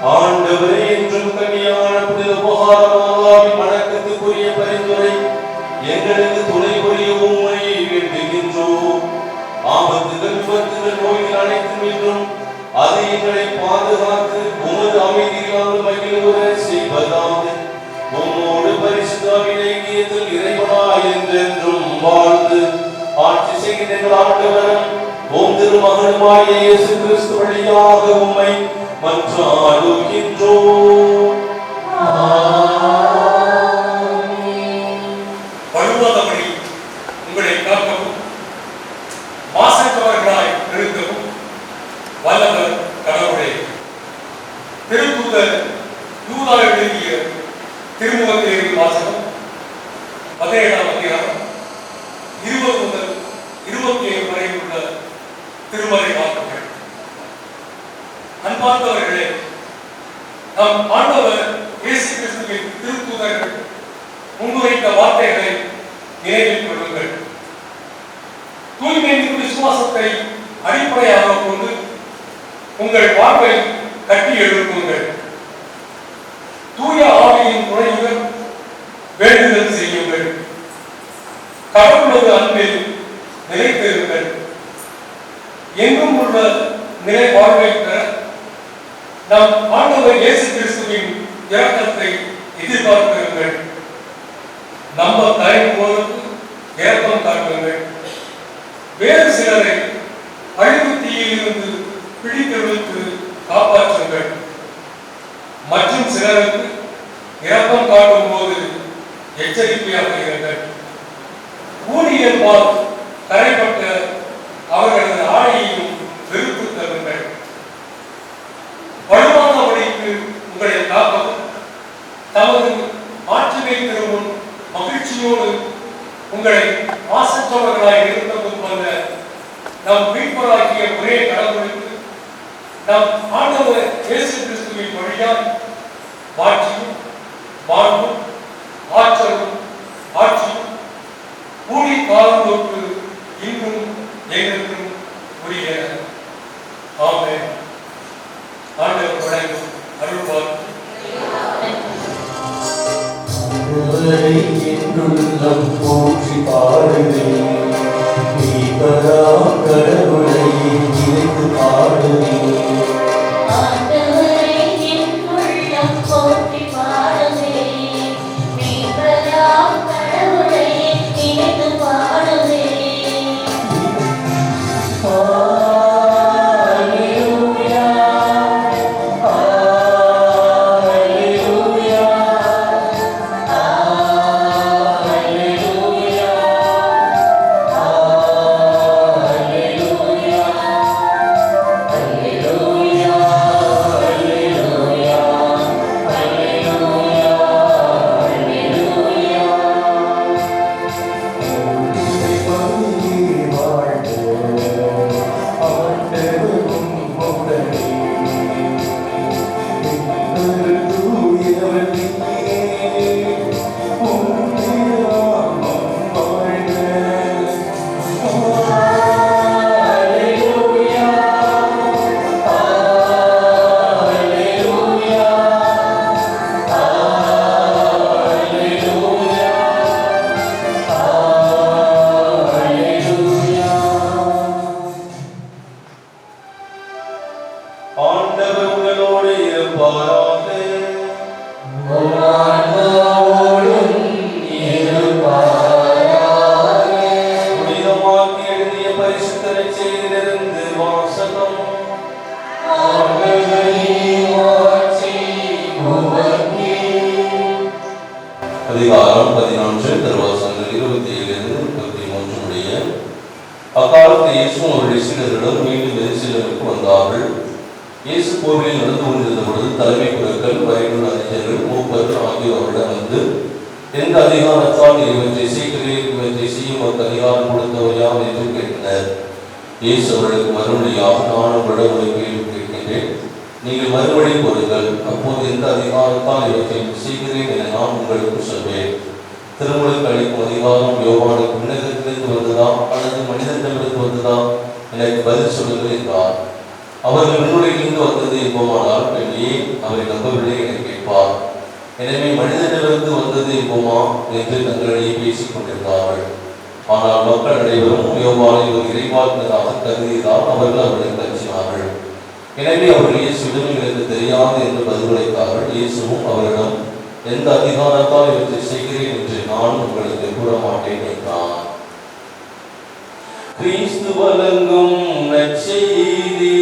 Speaker 1: ஆண்டவரே, என்றும் கன்னியான புனித உபகாரமாவின் வணக்கத்துக்குரிய பரிந்துரை எங்களுக்கு துணை புரிய உம்மை வேண்டுகின்றோம். ஆபத்துகள், விபத்துகள், நோய்கள் அனைத்தும் என்றும் அதை எங்களை பாதுகாத்து உமது அமைதியினால் மகிழ்வுற செய்வதாக உம்மோடு பரிசுத்தாவின் ஐக்கியத்தில் இறைவனாய் என்றென்றும் வாழ்ந்து ஆட்சி செய்கின்ற எங்கள் ஆண்டவரும் உம் திருமகனுமாகிய இயேசு கிறிஸ்து வழியாக உம்மை மன்றாடுகின்றோம்.
Speaker 3: வலுவாதபடி உங்களை காக்கவும் மாசற்றவர்களாய் நிறுத்தவும் வல்லவர் கடவுளே. திருத்தூதர் யூதா எழுதிய திருமுகத்திலிருந்து வாசகம் 17ஆம் அதிகாரம் 20 முதல் 27 வரை உள்ள திருமறை வாக்குகள். அன்பார்ந்தவர்களே, நம் ஆண்டவர் இயேசு கிறிஸ்துவின் திருத்தூதர்கள் முன்வைத்த வார்த்தைகளை நினைவில் கொள்ளுங்கள். தூய்மையின் விசுவாசத்தை அடிப்படையாக கொண்டு உங்கள் வாழ்வை கட்டி எழுப்புங்கள். தூய ஆவியின் துணையுடன் வேண்டுதல் செய்யுங்கள். கடவுளது அன்பில் நிலைத்திருங்கள். எங்கும் உள்ள நிலை வாழ்வை பெற நம் ஆண்டவர் இயேசு கிறிஸ்துவின் இரக்கத்தை எதிர்பார்த்திருங்கள். நம்ப தயங்குவோருக்கு இரக்கம் காட்டுங்கள். வேறு சிலரை அழிவு தீயிலிருந்து பிடித்தெடுத்து காப்பாற்றுங்கள். மற்றும் சிலருக்கு இரக்கம் காட்டும் போது எச்சரிக்கையாக இருங்கள். ஊழியர்பால் தடைப்பட்ட அவர்களது ஆடையையும் வெறுப்பு தருங்கள். வலுவான வழிக்கு உங்களை காக்கவும் தமது மாற்றுமை திரும்பும் மகிழ்ச்சியோடு உங்களை மாசற்றவர்களாய் நிறுத்தவும் வந்த நம் மீட்பராகிய ஒரே கடவுளுக்கு நம் ஆண்டவர் இயேசு கிறிஸ்துவின் வழியால் மாட்சியும் வாழ்வும் ஆற்றலும் ஆட்சியும் கூடி காலம் தொட்டு இன்றும் எங்களுக்கும் உரியன. ஆமென். ஆண்டவர் வழங்கும் அருள்வாக்கு.
Speaker 2: உள்ளம் போற்றி பாடுவே, கடவுளை நினைத்து பாடுவே.
Speaker 1: அதிகாரம் 14 திருவசனங்கள் 27-33 உடைய. அக்காலத்தில் இயேசுவும் அவருடைய சீடர்களும் மீண்டும் எருசலேமுக்கு வந்தார்கள். இயேசு கோவிலில் நடந்து கொண்டிருந்த பொழுது தலைமை குருக்கள், வயதுள்ள அறிஞர்கள், மூப்பர்கள் ஆகியோரிடம் வந்து, எந்த அதிகாரத்தால் இவற்றை செய்கிறீர், இவற்றை செய்யும் ஒரு அதிகாரம் கொடுத்தவர் யார் என்று கேட்டனர். இயேசு அவர்களுக்கு மறுமொழியாக, நான் உங்களிடம் ஒரு கேள்வி கேட்கின்றேன், நீங்கள் மறுமொழி கூறுங்கள். அப்போது எந்த அதிகாரத்தால் இவற்றை செய்கிறேன் என நான் உங்களுக்கு சொல்வேன். திருமுழுக்கு அளிக்கும் அதிகாரம் யோவானுக்கு விண்ணகத்திலிருந்து வந்ததா அல்லது மனிதர்களிடமிருந்து வந்ததா? எனக்கு பதில் சொல்லுங்கள் என்றார். அவர்கள் விண்ணுலகிலிருந்து வந்தது என்போமானால் ஏன் அவரை நம்பவில்லை என கேட்பார். எனவே மனிதனிடமிருந்து வந்தது என்போமா என்று தங்களிடையே பேசிக் கொண்டிருந்தார்கள். ஆனால் மக்கள் அனைவரும் யோவானை ஒரு இறைவாக்கினராக கருதியதால் அவர்கள் அவர்களுக்கு அஞ்சினார்கள். எனவே அவர்கள் இயேசுவிடம் எனக்கு தெரியாது என்று பதிலளித்தார்கள். இயேசுவும் அவரிடம், எந்த அதிகாரத்தால் இவற்றை செய்கிறேன் என்று நான் உங்களுக்கு கூற மாட்டேன் என்றார். கிறிஸ்து வழங்கும் நற்செய்தி.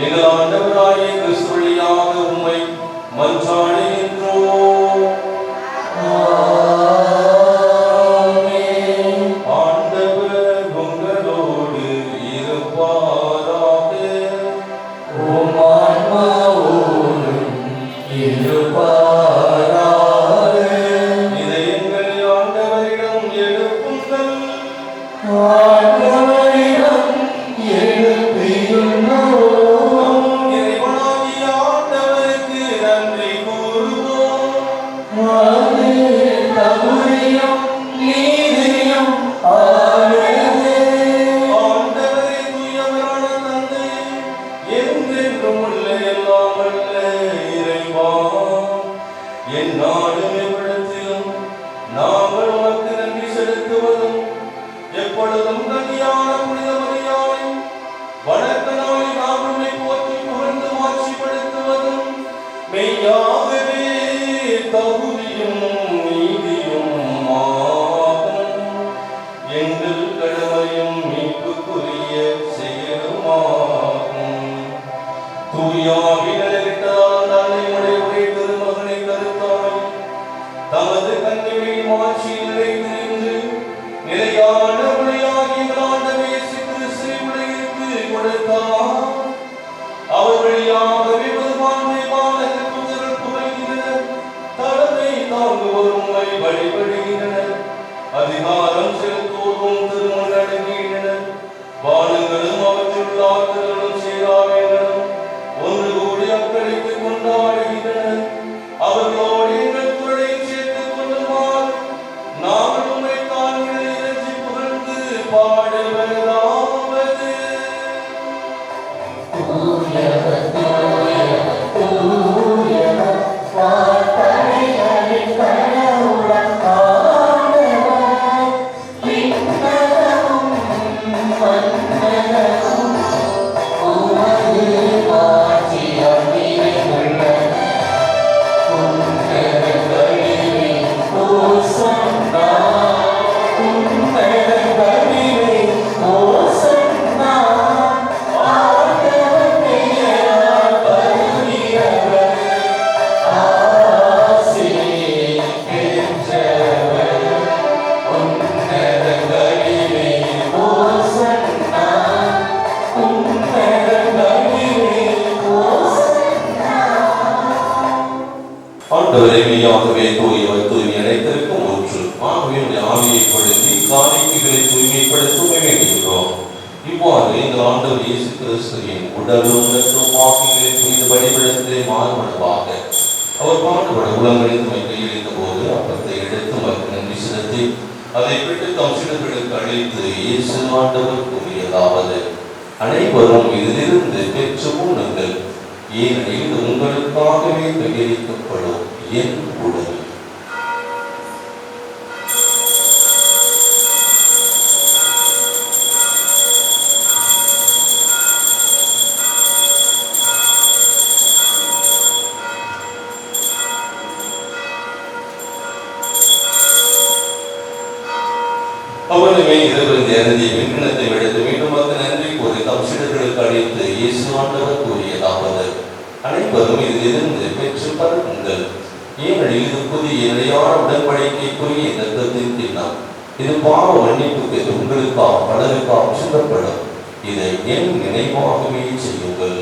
Speaker 1: எங்கள் ஆண்டவராகிய கிறிஸ்து வழியாக உம்மை மன்றாடுகின்றோம். ஆண்டவர் உங்களோடு இருப்பாராக.
Speaker 2: உம் ஆன்மாவோடும் இருப்பாராக.
Speaker 1: இதயங்களை ஆண்டவரிடம் எழுப்புங்கள்.
Speaker 2: ஆண்டவரிடம் எழுப்பியுள்ளோம்.
Speaker 1: எப்பொழுதும் கன்னியான புனித மரியாதை வணக்க நாளை நாமுமே போற்றி புகழ்ந்து மாட்சிப்படுத்துவதும் மெய்யாகவே தகுதியும் நீதியும் ஆகும். எங்கள் கடமையும் மீட்புக்குரிய செயலுமாகும். தூயாவினரிட்டால் தன்னை உடைய திருமகனை கருத்தாய் தமது கன்னியை மாட்சியில் நிலைத்து நின்று நிலையான அவர் வழியாகவே தலைமை தாங்குவோர் உண்மை வழிபடுகின்றனர். அதிகாரம் செலுத்துவோரும் திருமண அடங்குகின்றனர். வானங்களும் அவற்றுள்ள ஆற்றல்களும் சேராவேங்களும் ஒன்று கூடி அக்களித்து கொண்டாடுகின்றனர். அவர்களோடு எங்கள் குரலை சேர்த்துக் கொள்ளுமாறு நாங்கள் உண்மை தாங்களை இறைச்சி புகழ்ந்து பாடுவதாவது. ஆண்டவரை மெய்யாகவே தூயவர் தூய்மை அனைத்திற்கும் ஊற்று. ஆகவே ஆவியை படுத்தி காணிக்கைகளை தூய்மைப்படுத்த வேண்டியிருக்கிறோம். இவ்வாறு இந்த ஆண்டவர் இயேசு கிறிஸ்துவின் உடலும் இரத்தமும் ஆகியவை புனித பலிபீடத்திலே மாறுபடுவாக. அவர் பாடுபட உலகங்களில் கையில் இருந்த போது அப்பத்தை எடுத்து மக்கள் நன்றி செலுத்தி அதை விட்டு தம் சீடர்களுக்கு அழைத்து இயேசு ஆண்டவர் கூறியதாவது: அனைவரும் இதிலிருந்து பெற்று உண்ணுங்கள், ஏனெனில் இது உங்களுக்காகவே பகிர்க்கப்படும் என் உடல். அவனுமே இரவில் இறந்தி வெண்கிணத்தை எடுத்து மீண்டும் நன்றி கூறி தம் சீடர்களுக்கு அழைத்து இயேசு ஆண்டவர் கூறியதாவது: அனைவரும் இதிலிருந்து பெற்று பருகுங்கள், ஏனெனில் இது புதிய நிலையான உடன்படிக்கைக்குரிய இரத்தத்தின் திண்ணம். இது பாவ மன்னிப்புக்கு உங்களுக்காக பலருக்காக சிந்தப்படும். இதை என் நினைவாகவே செய்யுங்கள்.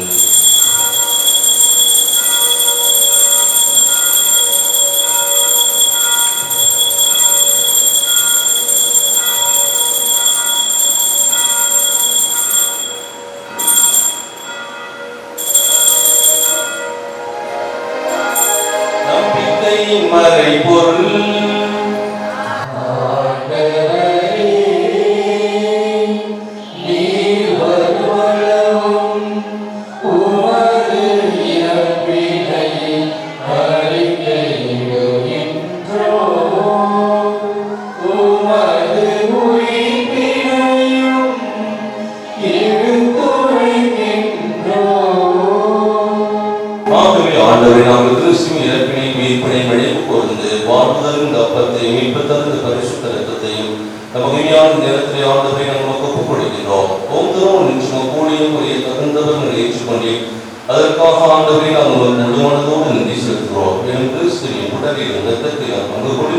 Speaker 1: மறைபொருள் அதற்காக ஆண்டவரை நாங்கள் முழுமனதோடு நன்றி செலுத்துகிறோம். என் கிறிஸ்துவின் உடலிலும் இரத்தத்திலும் பங்கு கொண்டு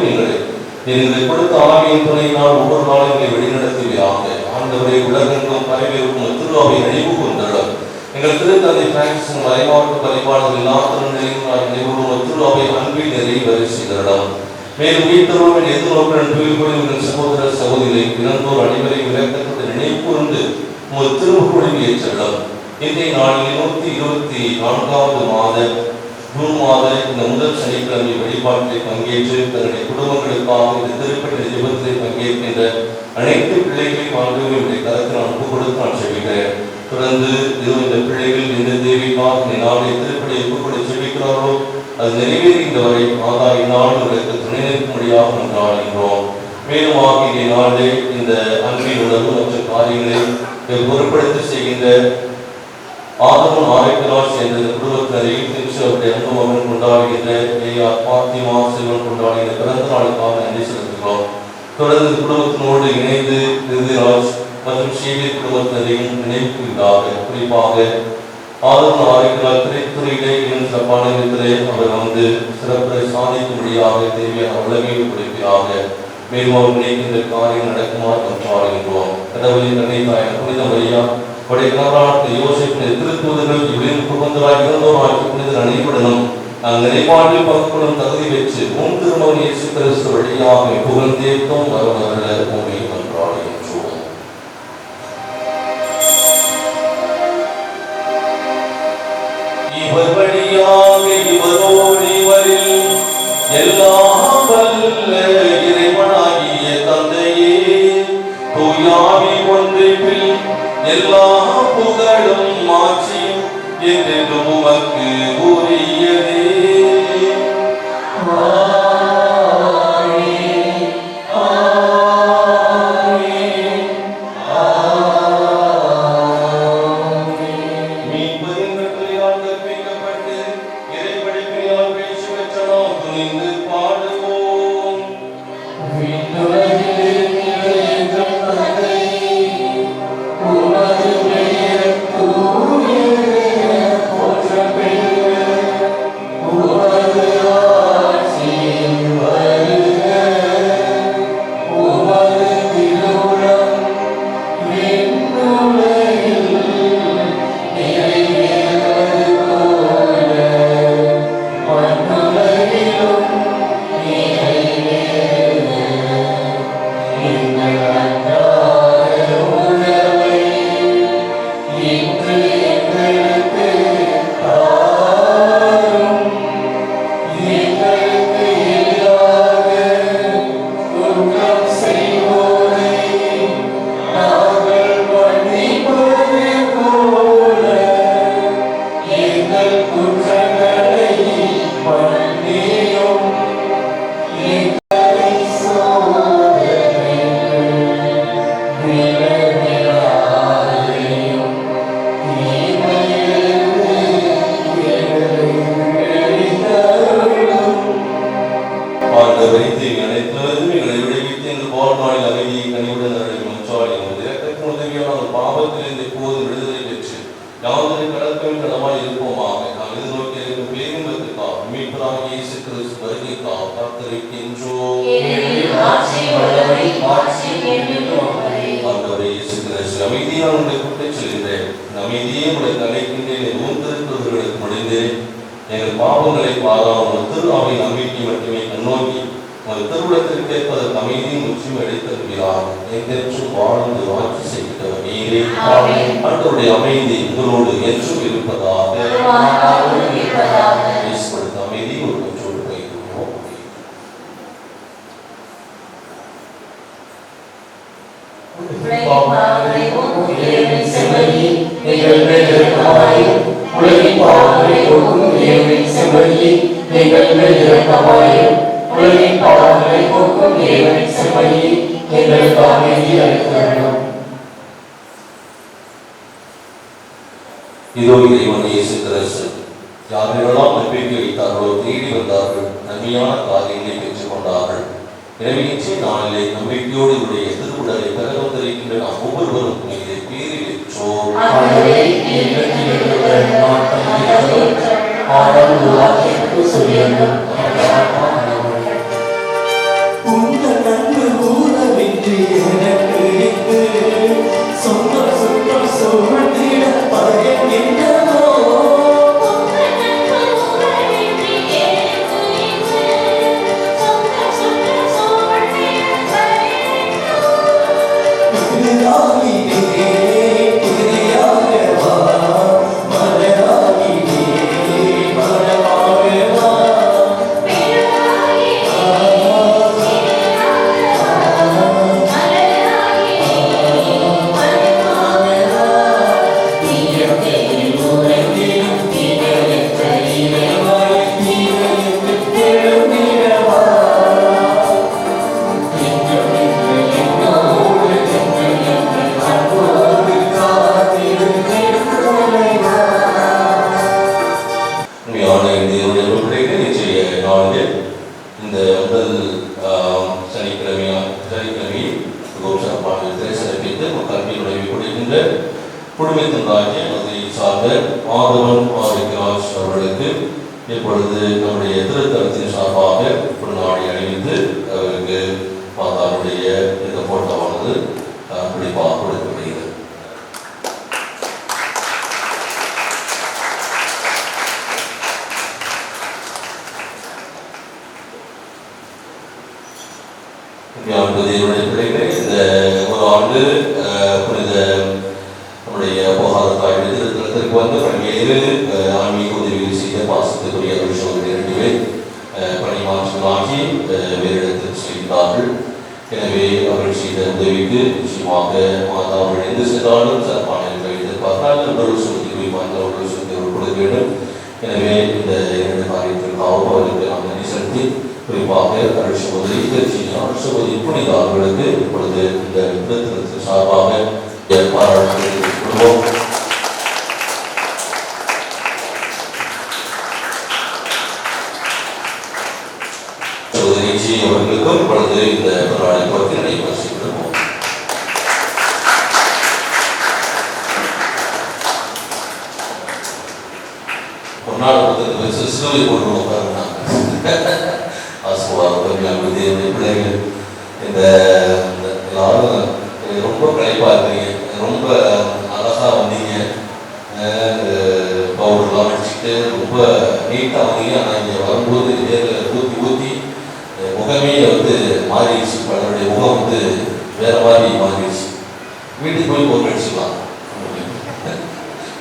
Speaker 1: எங்களை கொடுத்த ஆவியின் துணையினால் ஒவ்வொரு நாளும் எங்களை வழிநடத்துவதாக. ஆண்டவரை உலகெங்கும் பரவியிருக்கும் திருவாவை நினைவு கொண்டுள்ளோம். எங்கள் திருத்தந்தை பிரான்சிஸ் மறைமாவட்ட பரிபாளர்கள் நினைவுறும் திருவாவை அன்பில் நிறைவு செய்திடலாம். மேலும் வீட்டரோவின் எதிர்நோக்குடன் துயில்கொள்ளும் சகோதர சகோதரிகளை இறந்தோர் அனைவரையும் விளக்கத்துடன் நினைவு கூர்ந்து உங்கள் திருவுக்குழுவில் ஏற்றலாம். இன்றைய நாளில் 124வது மாத ஜூன் மாத இந்த முதல் சனிக்கிழமை வழிபாட்டில் பங்கேற்று தன்னுடைய குடும்பங்களுக்காக இந்த திருப்பதி ஜெபத்தில் பங்கேற்கின்ற அனைத்து பிள்ளைகளையும் ஆண்டவருடைய கருத்தில் நான் ஒப்புக் கொடுத்து நான் செபிக்கிறேன். தொடர்ந்து இந்த பிள்ளைகள் எந்த தேவைக்காக நாளை திருப்பதி ஒப்புக் கொடுத்து செபிக்கிறார்களோ அது நிறைவேறுகின்ற வரை ஆதாய நாடுகளுக்கு துணை நிற்கும்படியாக நாம் நாடுகின்றோம். மேலும் ஆகிய நாளே இந்த அன்பின் உணர்வு மற்ற காரியங்களை பொருட்படுத்தி செய்கின்ற ஆதமும் ஆரோக்கியனால் சேர்ந்த குடும்பத்தினரையும் திருச்சி அவருடைய அன்புமகன் கொண்டாடுகின்ற பாத்திமா செல்வன் கொண்டாடுகின்ற பிறந்த நாளுக்காக நன்றி செலுத்துகிறோம். தொடர்ந்து குடும்பத்தினோடு இணைந்து திருதிராஜ் மற்றும் சீவிய குடும்பத்தினரையும் நினைவுக்குள்ளாக குறிப்பாக ஆதமும் ஆரோக்கியனால் திரைத்துறையிலே இன்னும் சிறப்பான விதத்திலே அவர் சிறப்பை சாதிக்கும்படியாக தேவையான வல்லமையை கொடுக்கிறாக. மேலும் அவர் நினைக்கின்ற காரியம் நடக்குமாறு கொண்டாடுகின்றோம். கடவுளின் கண்ணை தாயான புனித மரியா யோசிப்பின் திருத்தூதர்கள் இவரின் குடும்பங்களாக இருந்தோராக்கி புனித அனைவருடனும் நிலைப்பாட்டில் பங்குகளும் தகுதி பெற்று உன் திருமகன் இயேசு கிறிஸ்து வழியாக புகழ்ந்தேற்கும் வரவர உண்மை கொண்டாடுகின்றோம். இவர் வழியாக இவரோடு இவரில் எல்லாம் வல்ல இறைவனாகிய தந்தையே தூயாவி ஒன்றிப்பில் எல்லா புகழும் மாட்சியும் என்றென்றும் உமக்கு உரியதே. இருப்போமாக. நாம் எதிர்நோக்கி இருக்கும் பேரின்பத்திற்காக மீட்பராகிய இயேசு கிறிஸ்து வருகைக்காக காத்திருக்கின்றோம். ஆண்டவரே இயேசு கிறிஸ்து, அமைதியாக உங்களை கூட்டிச் செல்கின்றேன், அமைதியே உங்களுக்கு அழைக்கின்றேன். ஊர்ந்திருப்பவர்களுக்கு முடிந்தேன். எங்கள் பாவங்களை பாராமல் திரு அவை நம்பிக்கை மட்டுமே கண்ணோக்கி உங்கள் திருவிழத்தில் கேட்பதற்கு அமைதியும் முற்றிலும் அடைத்திருக்கிறார். என்றென்றும் வாழ்ந்து ஆட்சி செய்கிறவர் நீரே. ஆண்டவருடைய அமைதி உங்களோடு என்றும் இருப்பதாக. அமைதி ஒரு கொஞ்சோடு பயிர்வோம்.
Speaker 2: உலகின் பாவங்களை போக்கும் இறைவனின் செம்மறியே, எங்கள் மேல் இரக்கமாயிரும். உலகின் பாவங்களை போக்கும் இறைவனின் செம்மறியே, எங்களுக்கு அமைதியை அளித்தருளும்.
Speaker 1: இதோ இறைவன் இயேசு கிறிஸ்து யாரெல்லாம் நம்பிக்கை வைத்தார்களோ தேடி வந்தார்கள், நன்மையான காரியங்களை பெற்றுக் கொண்டார்கள். எனவே இன்றைய நாளிலே நம்பிக்கையோடு உடைய திருவுடலை பெற வந்திருக்கின்ற நாம் ஒவ்வொருவரும் மீது பேரி பெற்றோம். இந்த முதல் சனிக்கிழமையில் சிறப்பித்து கல்வியுடைய கொடுக்கின்ற குடும்பத்தின் ராஜ்யம் அதை சார்ந்த மாதவன் ஆரோக்கியராஜ் அவர்களுக்கு இப்பொழுது நம்முடைய திருத்தலத்தின் சார்பாக பொன்னாடி அணிவித்து அவருக்கு மாதாவுடைய இந்த போட்டோவானது பிடிப்பாக கொடுக்கப்படுகிறது. இந்த ஒரு ஆண்டு புனித நம்முடைய போகாத தாய் திருத்தலத்திற்கு வந்து பல்வேறு ஆன்மீக உதவிகள் செய்த பாசத்துக்குரிய அபிஷேகங்கள் 2 பேர் பணிமாற்றங்களாகி வேறு இடத்திற்கு செல்கிறார்கள். எனவே அவர்கள் செய்த உதவிக்கு நிச்சயமாக மாதா அவர்கள் எங்கு சென்றாலும் சிறப்பான எதிர்பார்த்தால் உடல் சுத்தி குறிப்பாக உடல் சுத்தி கொடுக்க வேண்டும். எனவே இந்த 2 காரியத்திற்காகவும் அவருக்கு நாம் நன்றி செலுத்தி குறிப்பாக அரசுபதி அரசுபதி புனித அவர்களுக்கு இப்பொழுது இந்த விருத்தினத்தின் சார்பாக பாராட்டுவோம். அவர்களுக்கும் இப்பொழுது இந்த நாளைக்கு நடைபெறுவோம். ஒரு நாள் சிறுவை கொண்டு பிள்ளைகள் இந்த எல்லாரும் ரொம்ப களைப்பா இருக்கீங்க, ரொம்ப அழகா வந்தீங்க, பவுடர்லாம் அடிச்சுட்டு ரொம்ப நீட்டாக வந்தீங்க. ஆனால் இங்கே வரும்போது நேரில் ஊற்றி முகமே வந்து மாறிடுச்சு. பலருடைய முகம் வந்து வேற மாதிரி மாறிடுச்சு. வீட்டுக்கு போய் பவுடர் அடிச்சுக்கலாம்,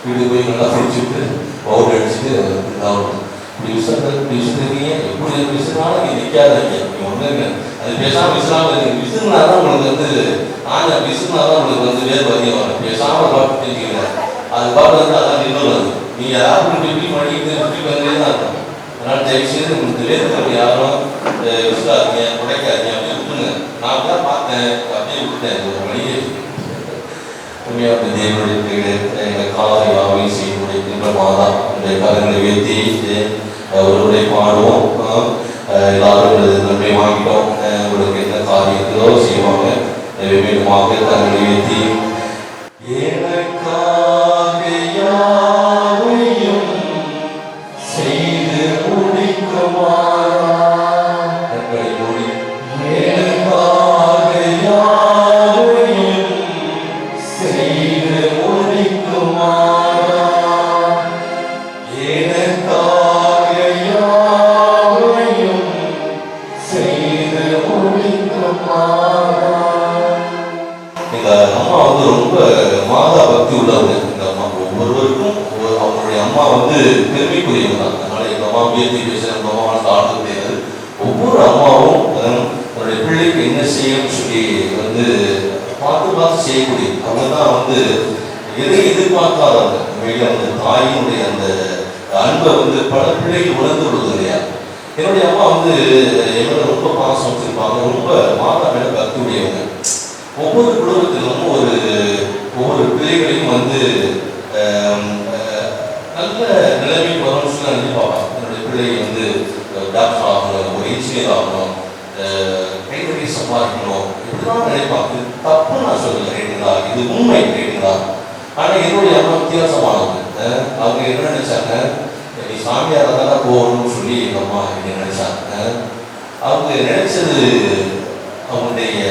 Speaker 1: வீட்டுக்கு போய் நல்லா குடிச்சுட்டு பவுடர் அடிச்சுட்டு இப்படி விசுறீங்க. எப்படி விசுனாலும் நீங்க நிற்காதீங்க, நீங்க ஒண்ணுங்க அது பேசாம விசுறாம இருக்கு. விசுனாதான் உங்களுக்கு வந்து விசுனாதான் உங்களுக்கு வந்து வேறு வரையும் வரும். பேசாம பாட்டு தெரிஞ்சுக்கல, அது பாட்டு வந்து அதான் நின்று நீங்க யாரும் இப்படி பண்ணிட்டு சுற்றி வந்துட்டே தான் இருக்கும். அதனால தயவுசெய்து உங்களுக்கு வேறு யாரும் விசுறாதீங்க, உடைக்காதீங்க, அப்படியே விட்டுங்க. நான் தான் பார்த்தேன், அப்படியே விட்டுட்டேன். ஒரு வழியே உண்மையாக தேவனுடைய காலை ஆவை செய்து முடிக்கின்ற மாதா இந்த கரங்களை உயர்த்தி ஒருவரை பாடுவோம். எல்லாரும் நன்மை வாங்கிட்டோம். உங்களுக்கு என்ன காரியங்களோ செய்வாங்க. மீண்டுமாக கரங்களை உயர்த்தி எனக்காக யாவையும் கண்களை மூடி எனக்காக யாவையும் செய்து முடிக்குமாறா, எனக்காக யாவையும் செய்து முடிக்குமாறா. எங்க அம்மா வந்து ரொம்ப மாதா பக்தி உள்ளவங்க. எங்க அம்மா ஒவ்வொருவருக்கும் அவங்களுடைய அம்மா வந்து பெருமைக்குரியவங்க தான். அதனால எங்க அம்மா உயர்த்தி பேச எங்க அம்மா ஆழ்ந்து முடியாது. ஒவ்வொரு அம்மாவும் தன்னுடைய பிள்ளைக்கு என்ன செய்யணும்னு சொல்லி வந்து பார்த்து பார்த்து செய்யக்கூடிய அவங்க தான் வந்து எதை எதிர்பார்க்காதவங்க. உண்மையில அந்த தாயினுடைய அந்த அன்பை வந்து பல பிள்ளைகள் உணர்ந்து கொள்வது இல்லையா. என்னுடைய அம்மா வந்து என்னோட ரொம்ப பாசம் வச்சிருப்பாங்க, ரொம்ப மாதா மேல பக்தி உடையவங்க. ஒவ்வொரு குடும்பத்திலும் ஒவ்வொரு பிள்ளைகளையும் வந்து நல்ல நிலைமைக்கு வரணும்னு சொல்லி நினைப்பாங்க. என்னுடைய பிள்ளை வந்து டாக்டர் ஆகணும், ஒரு இன்ஜினியர் ஆகணும், கைத்தறி சம்பாதிக்கணும், இப்படிதான் நினைப்பாங்க. தப்பு நான் சொல்லலை, ரைட்டுங்களா? இது உண்மை, ரைட்டுங்களா? ஆனால் என்னுடைய அம்மா வித்தியாசமானவங்க. அவங்க என்ன நினைச்சாங்க, நீ சாமியார தானே போகணும்னு சொல்லி எங்கள் அம்மா என்ன நினைச்சாங்க. அவங்க நினைச்சது அவங்களுடைய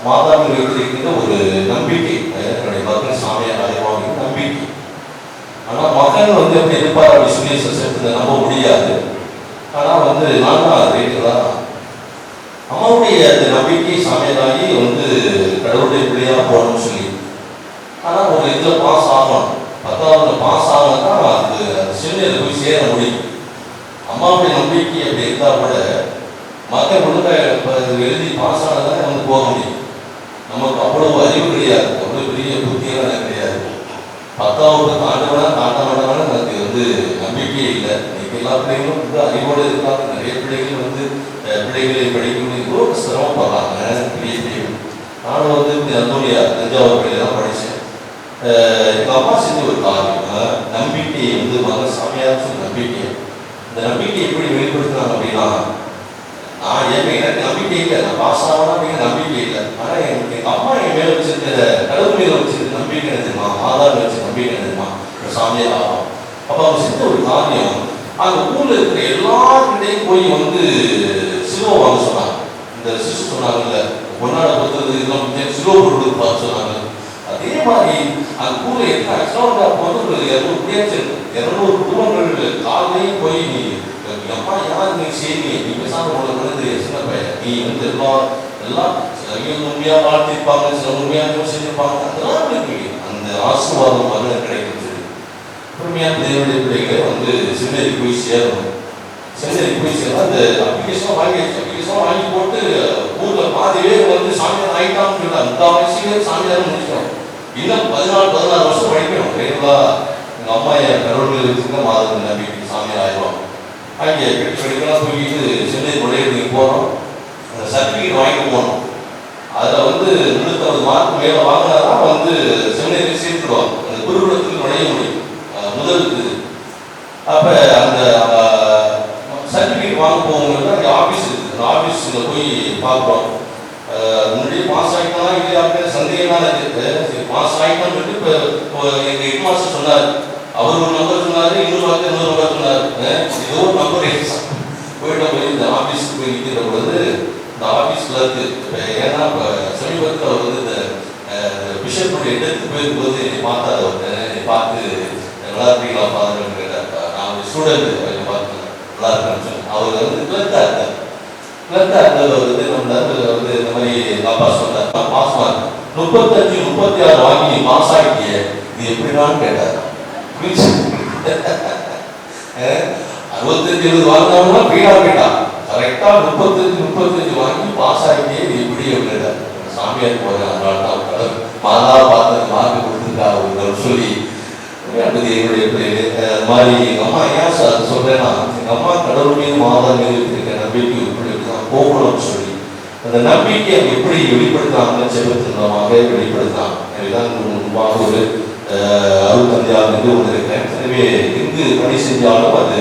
Speaker 1: மாதாவில் வைத்திருக்கின்ற ஒரு நம்பிக்கை, என்னுடைய மகன் சாமியார் அடைவாங்க நம்பிக்கை. ஆனால் மகன் வந்து எப்படி இருப்பார் அப்படி சொல்லி சசத்தை நம்ப முடியாது. ஆனால் வந்து நான் தான் ரேட்டுகளா அம்மாவுடைய அந்த நம்பிக்கை சாமியாராகி வந்து கடவுளுடைய பிள்ளையாக போகணும்னு சொல்லி. ஆனால் ஒரு இதில் பாஸ் ஆகணும், 10வது பாஸ் ஆகணும் தான் அது சின்னதில் போய் சேர முடியும். அம்மாவுடைய நம்பிக்கை அப்படி இருந்தால் கூட மகன் ஒழுங்காக எழுதி பாஸ் ஆனதான் வந்து போக முடியும். நமக்கு அவ்வளவு அறிவு கிடையாது, அவ்வளோ பெரிய புத்தியெல்லாம் எனக்கு கிடையாது. 10வது தாண்டவனா எனக்கு வந்து நம்பிக்கையே இல்லை. இன்னைக்கு எல்லா பிள்ளைகளும் வந்து அறிவோடு இருக்காங்க. நிறைய பிள்ளைகள் வந்து பிள்ளைகளை படிக்கணும் இவ்வளோ சிரமப்படுறாங்க. பெரிய பிள்ளைகள் நானும் வந்து தஞ்சாவூர் பள்ளியில் தான் படித்தேன். எங்கள் அம்மா செஞ்ச ஒரு காரியம் நம்பிக்கையை வந்து மகன் சாமியார் சொல்லி நம்பிக்கை. இந்த நம்பிக்கையை எப்படி வெளிப்படுத்தினாங்க அப்படின்னா, நான் எனக்கு நம்பிக்கை இல்லை, நான் பாஸ் ஆகணும் அப்படிங்கிற நம்பிக்கை இல்லை. ஆனால் எங்கள் அம்மா என் மேலே வச்சிருக்கிற கடவுள் மேலே வச்சிருக்க நம்பிக்கை நினைச்சுமா, மாதாவில் வச்ச நம்பிக்கை நினைச்சுமா சாமியார் ஆகும். அப்போ அவங்க செஞ்ச ஒரு காரியம், அந்த ஊரில் இருக்கிற எல்லாருக்கிட்டையும் போய் வந்து சிலுவை வாங்க சொன்னாங்க. இந்த சிசு சொன்னாங்கல்ல, பொன்னாட பொறுத்தது இதெல்லாம் சிலுவை பொருள் பார்த்து சொன்னாங்க. அதே மாதிரி அந்த ஊரில் எத்தனை ஆக்சுவலாக அப்போ வந்து ஒரு 200 குடியாச்சு 200 குடும்பங்கள் காலையும் போய் நீ அம்மா யார் நீ செய்வீங்க, நீ பேசாம உங்களை வந்து சின்ன பையன் நீ வந்து எல்லாம் உண்மையாக வாழ்த்திருப்பாங்க, சில உண்மையாக செஞ்சிருப்பாங்க. அதெல்லாம் இருக்குங்க அந்த ஆசீர்வாதம் மகன் கிடைக்கிறது. உண்மையான தேவனுடைய பிள்ளைகளை வந்து சென்னேரிக்கு போய் சேரணும். சென்னேரிக்கு போய் சேரணும். அந்த அப்ளிகேஷன் வாங்கி போட்டு ஊரில் பாதி பேர் வந்து சாமியார் ஆகிட்டான்னு சொல்லி அந்த வயசுலேயே சாமியார் முடிச்சிட்டோம். இன்னும் 14-16 வருஷம் படிக்கணும். ரைட்டுங்களா? எங்கள் அம்மா என் கடவுள்கள் வச்சுருக்க மாதம் நம்பிக்கை சாமியார் ஆயிடுவாங்க. அங்கே படிக்கலாம் தூக்கிட்டு சென்னை நுழையிறதுக்கு போகிறோம். அந்த சர்டிஃபிகேட் வாங்கிட்டு போகணும். அதில் வந்து 350 மார்க் மேலே வாங்கினாதான் வந்து சென்னையில் சேர்த்துடுவாங்க. அந்த குருகுலத்துக்கு நுழைய முடியும் முதல் இது. அப்போ அந்த சர்டிஃபிகேட் வாங்க போகும்போது அங்கே ஆஃபீஸ் இருக்குது. அந்த ஆஃபீஸில் போய் பார்க்குறோம். முன்னாடியே பாஸ் ஆகிட்டா இல்லை அப்படின்னு சந்தேகம்லாம் இருக்குது. பாஸ் ஆகிட்டான்னு சொல்லிட்டு இப்போ எங்கள் ஹெட் மாஸ்டர் சொன்னார். அவர் ஒரு நம்பர் சொன்னார், இன்னொரு நம்பர் சொன்னார். ஏதோ ஒரு நம்பர் போயிட்ட போய் இந்த ஆஃபீஸுக்கு போய் நிற்கிற பொழுது இந்த ஆஃபீஸ் கிளர்க்கு ஏன்னா இப்போ சமீபத்தில் அவர் வந்து இந்த பிஷப்புடைய இடத்துக்கு போயிருக்கும்போது என்னை பார்த்தார். அவர் என்னை பார்த்து நல்லா இருக்கீங்களா ஃபாதர்னு கேட்டார். நான் ஒரு ஸ்டூடெண்ட் என்னை பார்த்து நல்லா இருக்கேன்னு சொன்னேன். அவர் வந்து கிளர்க்காக இருந்தார். அவர் வந்து நம்ம வந்து இந்த மாதிரி அப்பா சொன்னார், பாஸ் மார்க் 35-36 வாங்கி பாஸ் ஆகிட்டிய இது எப்படினான்னு கேட்டார். 65-70 வாங்கினா வீடா போயிட்டா. கரெக்டா 35 வாங்கி பாஸ் ஆகிட்டே எப்படி அப்படின்னா சாமியார் போறேன். அதனால தான் கடவுள் மாதா பார்த்து மார்க் கொடுத்துருக்கா அப்படின்னு சொல்லி எங்களுடைய பிள்ளைகள் மாதிரி எங்கள் அம்மா ஏன் சார் சொல்றேன்னா, எங்கள் அம்மா கடவுள் மீது மாதா மீது இருக்க நம்பிக்கை எப்படி தான் போகணும்னு சொல்லி அந்த நம்பிக்கையை எப்படி வெளிப்படுத்தாங்க செல்வத்தின் மூலமாக வெளிப்படுத்தாங்க. எனவேதான் முன்பாக ஒரு அருள்தந்தையாக என்று ஒன்று இருக்கிறேன். எனவே எங்கு பணி செஞ்சாலும் அது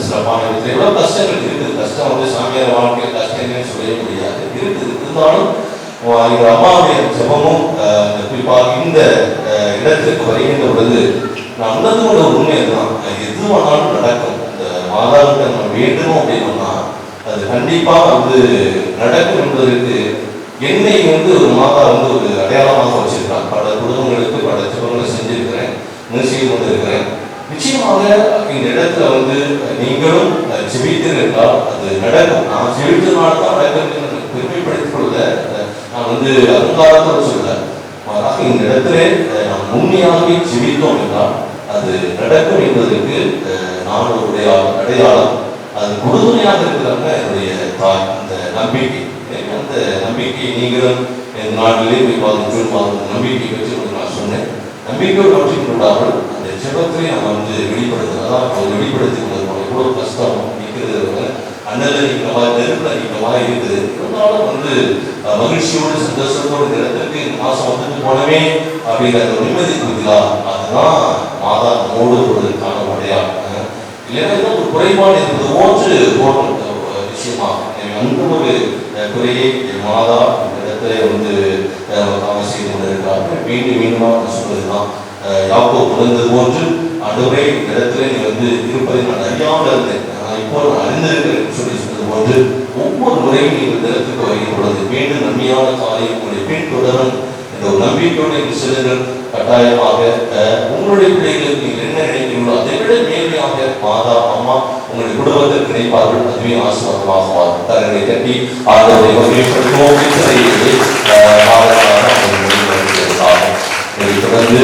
Speaker 1: சிறப்பான விதத்தில் எவ்வளோ கஷ்டங்கள் இருக்குது. கஷ்டம் வந்து சாமியார் வாழ்க்கையில் கஷ்டங்கள்னு சொல்லவே முடியாது, இருக்குது. இருந்தாலும் எங்கள் அம்மாவுடைய ஜெபமும் குறிப்பாக இந்த இடத்திற்கு வருகின்ற பொழுது நான் உணர்ந்து கொண்ட உண்மை தான், எது வேணாலும் நடக்கும். அந்த மாதாவுக்கு நம்ம வேண்டணும் அப்படின்னோம்னா அது கண்டிப்பா நடக்கும் என்பதற்கு என்னை ஒரு மாதா ஒரு அடையாளமாக வச்சிருக்காங்க. பல குடும்பங்களுக்கு பல ஜெபங்களை செஞ்சிருக்கிறேன், செய்து கொண்டிருக்கிறேன். நிச்சயமாக இந்த இடத்துல நீங்களும் ஜெபித்தீர்கள் என்றால் அது நடக்கும். நான் ஜெபித்ததுனால தான் நடக்கும் பெருமைப்படுத்திக் கொள்ள நான் அலங்காரத்தோடு சொல்ல மாறாக இந்த இடத்துல நாம் உண்மையாகவே ஜெபித்தோம் என்றால் அது நடக்கும் என்பதற்கு நான் ஒரு அடையாளம். அது உறுதுணையாக இருக்கிறாங்க என்னுடைய தாய். அந்த நம்பிக்கை, அந்த நம்பிக்கை நீங்களும் என் நாட்டிலே நம்பிக்கை வச்சு நான் சொன்னேன். நம்பிக்கையோடு நம்பிக்கைக்கூடாமல் அந்த ஜெபத்திலே நம்ம வெளிப்படுத்துறதான் வெளிப்படுத்தி கொண்டிருக்கோம். எவ்வளவு கஷ்டம் நிற்கிறது, அண்ணல நீக்கமா நெருப்புல நீக்கமா இருக்குது. இருந்தாலும் மகிழ்ச்சியோடு சந்தோஷத்தோடு இந்த இடத்துக்கு இந்த மாசம் வந்துட்டு போனவே அப்படிங்கிற அந்த நிம்மதி இருக்குதா, அதுதான் மாதா நம்மோடு வருவதற்கான அடையாளம். இல்லைன்னா ஒரு குறைபாடு என்பது ஓன்று போடும் விஷயமா. அந்த ஒரு குறையை மாதா இந்த இடத்துல அவன் செய்து கொண்டிருக்கிறார்கள். மீண்டும் மீண்டுமாக சொல்வதுதான் யாக்கோபு உணர்ந்தது போன்று ஆண்டவரே இந்த இடத்துல நீ இருப்பதை நான் அறியாமல் இருந்தேன், இப்போ நான் அறிந்திருக்கிறேன் சொல்லி சொன்னது போன்று ஒவ்வொரு முறையும் நீங்கள் இந்த இடத்துக்கு வருகிற பொழுது மீண்டும் நன்மையான காரியம் உங்களுடைய பின் தொடரும் என்ற ஒரு நம்பிக்கையோடு நீங்கள் செல்லுங்கள். கட்டாயமாக உங்களுடைய பிள்ளைகளுக்கு நீங்கள் என்ன நினைக்கிறீங்களோ அதை விட மேன்மையாக மாதா அம்மா உங்களுடைய குடும்பத்திற்கு நினைப்பார்கள். அதுவே ஆசீர்வாதமாக மாறும். தங்களை கட்டி ஆண்டவரை மகிழ்ச்சிப்படுத்துவோம். தொடர்ந்து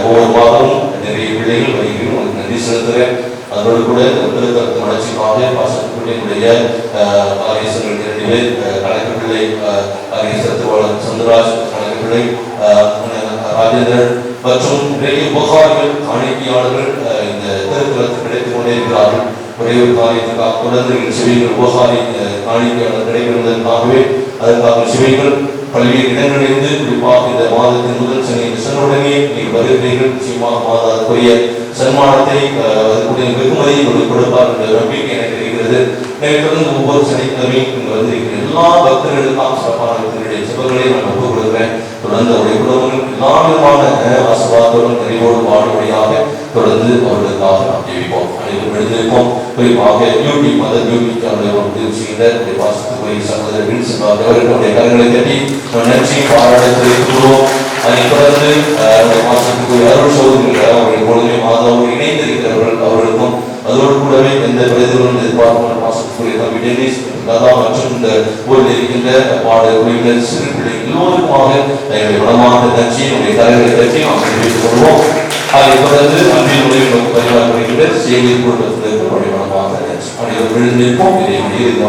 Speaker 1: ஒவ்வொரு மாதமும் நிறைய பிள்ளைகள் வருகிறோம். உங்களுக்கு நன்றி செலுத்துகிறேன். அதோடு கூட திருத்தரத்து வளர்ச்சிக்காக பாசத்துக்குள்ளைய காரியேஸ்வரர் 2 பேர், கணக்கு பிள்ளை காரியேஸ்வரர் சந்திராஜ், கணக்கு பிள்ளை ராஜேந்திரன் மற்றும் நிறைய உபகாரிகள் காணிக்கையாளர்கள் இந்த திருத்தலத்தில் கிடைத்துக் கொண்டே இருக்கிறார்கள். ஒரே ஒரு காரியத்துக்காக தொடர்ந்து சிவைகள் உபகாரி காணிக்கையாளர் கிடைக்கிறதற்காகவே அதற்காக சிவைகள் பல்வேறு இடங்களிலிருந்து குறிப்பாக இந்த மாதத்தின் முதல் சனி சென்றவுடனே நீங்கள் வருகிறீர்கள். நிச்சயமாக மாதா அதுக்குரிய சன்மானத்தை அதுக்குரிய வெகுமதியை கொடுப்பார் என்ற நம்பிக்கை எனக்கு இருக்கிறது. தொடர்ந்து ஒவ்வொரு சனிக்கிழமையும் இங்கு வந்திருக்கிற எல்லா பக்தர்களுக்காக சிறப்பான ஜெபங்களை நான் ஒப்புக் கொடுக்கிறேன். தொடர்ந்து அவருடைய குடும்பங்கள் எல்லா விதமான ஆசீர்வாதத்தோடும் நிறைவோடு வாழும்படியாக தொடர்ந்து அவர்களுக்காக நாம் ஜெபிப்போம். அனைவரும் எழுந்திருப்போம். குறிப்பாக யூடியூப் உதவி செய்கிற வாசத்துக்குரிய சகோதரர் வின்சென்ட் அவர்களுடைய கரங்களை கட்டி நன்றி பாராட்டத்தை கூறுவோம். அதைத் தொடர்ந்து மாசத்துக்குரிய அருள் சகோதரர்கள் அவருடைய பொழுதுமே மாதாவோடு இணைந்திருக்கிறவர்கள் அவர்களுக்கும் அதோடு கூடவே எந்த பிரதிகளும் எதிர்பார்க்கும் மாசத்துக்குரிய தம்பி டென்னிஸ் கதா மற்றும் இந்த ஊரில் இருக்கின்ற பாட குழுவினர் சிறு பிள்ளை எல்லோருக்குமாக என்னுடைய மனமான நன்றி என்னுடைய கரங்களை கட்டி நாம் தெரிவித்துக் கொள்வோம். அதைத் தொடர்ந்து அன்பின் உதவி பரிமாறுகின்ற செய்தி கூட்டத்திற்கு நம்முடைய மனமாக நன்றி அனைவரும் எழுந்திருப்போம். இதை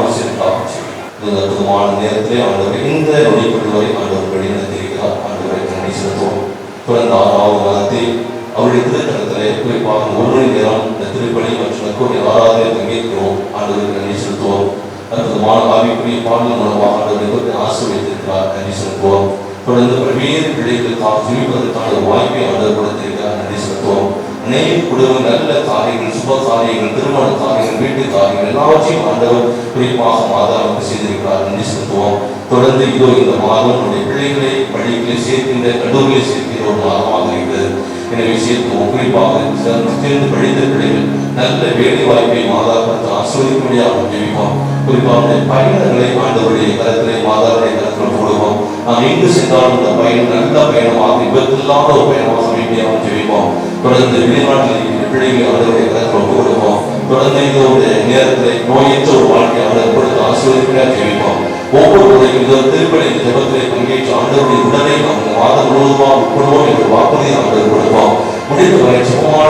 Speaker 1: ஆசிரியர்களாக செய்யும் அற்புதமான நேரத்திலே ஆண்டவரை இந்த நொடிப்பொழுது வரை ஆண்டவர் வழிநடத்தியிருக்கிறார். ஆண்டவரை நன்றி செலுத்துவோம். தொடர்ந்து 6வது மாதத்தில் அவருடைய திருத்தலத்திலே குறிப்பாக 1 மணி நேரம் இந்த திருப்பணி மற்றும் நற்கருணை ஆராதனை பங்கேற்கிறோம். ஆண்டவருக்கு நன்றி செலுத்துவோம். அற்புதமான ஆவிக்குரிய பாடல் மூலமாக ஆண்டவரை ஆசீர்வதித்திருக்கிறார். நன்றி செலுத்துவோம். தொடர்ந்து பல்வேறு பிள்ளைகளுக்காக ஜெபிப்பதற்கான வாய்ப்பை ஆண்டவர் கொடுத்திருக்கிறார். நன்றி செலுத்துவோம். அநேக குடும்ப நல்ல காரியங்கள், சுப காரியங்கள், திருமண காரியங்கள், வீட்டு காரியங்கள் எல்லாவற்றையும் ஆண்டவர் குறிப்பாக மாதாவுக்கு செய்திருக்கிறார். நன்றி செலுத்துவோம். தொடர்ந்து இதோ இந்த மாதம் நம்முடைய பிள்ளைகளை பள்ளிகளை சேர்க்கின்ற கல்லூரிகளை சேர்க்கின்ற ஒரு மாதமாக இருக்கிறது. எனவே சேர்த்துவோம். குறிப்பாக சேர்ந்து படித்த பிள்ளைகள் நல்ல வேலை வாய்ப்பை மாதா கொடுத்து ஆஸ்வதிக்கும்படியாக ஜெபிப்போம். குறிப்பாக பயணங்களை ஆண்டவருடைய கருத்திலே மாதாவுடைய கருத்தில் போடுவோம். நாம் எங்கு சென்றாலும் இந்த பயணம் நல்ல பயணமாக விபத்தில்லாத ஒரு பயணமாக அமைதியாக ஜெபிப்போம். தொடர்ந்து வெளிநாட்டில் இருக்கிற பிள்ளைகளை ஆண்டவருடைய கருத்தில் போடுவோம். தொடர்ந்து இந்த நேரத்தில் நோயற்ற ஒரு வாழ்க்கை ஆண்டவர் கொடுத்து ஆஸ்வதிக்கும்படியாக ஜெபிப்போம். ஒவ்வொரு முறையும் திருப்பணி ஜெபத்திலே பங்கேற்று ஆண்டவருடைய உடலை நாம் மாதம் முழுவதுமாக உட்கொள்வோம் என்ற வாக்குறுதியை ஆண்டவர் கொடுப்போம். முடிந்தவரை சுகமான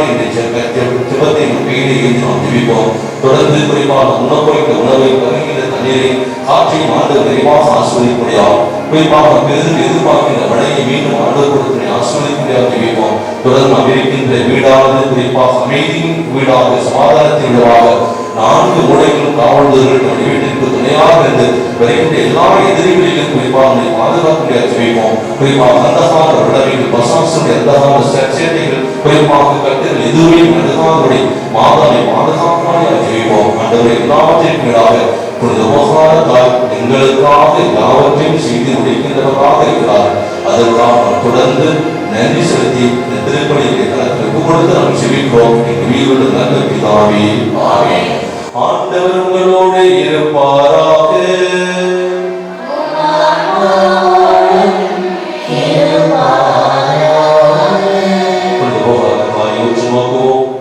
Speaker 1: ஜெபத்தை கையிலே ஏற்றி நாம் ஜெபிப்போம். தொடர்ந்து குறிப்பாக உணவுக்கு உணவை பருகின்ற தண்ணீரை காற்றையும் ஆண்டவர் விரைவாக ஆஸ்வதிக்கும்படியாகும். குறிப்பாக பெரிதும் எதிர்பார்க்கின்ற மழையை மீண்டும் ஆண்டவர் கொடுத்து ஆஸ்வதிக்கும்படியாக ஜெபிப்போம். தொடர்ந்து நாம் இருக்கின்ற வீடானது குறிப்பாக அமைதியின் வீடாக சமாதானத்தின் வீடாக 4 மூலைகளும் காவல்துறைகள் நம்முடைய வீட்டிற்கு துணையாக இருந்து வருகின்ற எல்லா எதிரிகளிலும் குறிப்பாக பாதுகாப்புடைய ஜெபிப்போம். குறிப்பாக அந்தகால விடவைகள், பசாசுடைய அந்தகால சேட்டைகள், குறிப்பாக கட்டுகள் எதுவுமே அணுகாதபடி மாதாவை பாதுகாப்பாக ஜெபிப்போம். ஆண்டவரை எல்லாவற்றையும் வீடாக புனித உபகாரத்தால் எங்களுக்காக எல்லாவற்றையும் செய்து முடிக்கின்றவராக இருக்கிறார். அதற்காக தொடர்ந்து நன்றி செலுத்தி இந்த திருப்பலியை கலத்திற்கு கொடுத்து நாம் செபிக்கிறோம். எங்கள் உயிருள்ள நல்ல பிதாவே, ஆமென். ஆண்டவர் உங்களோடு இருப்பாராக.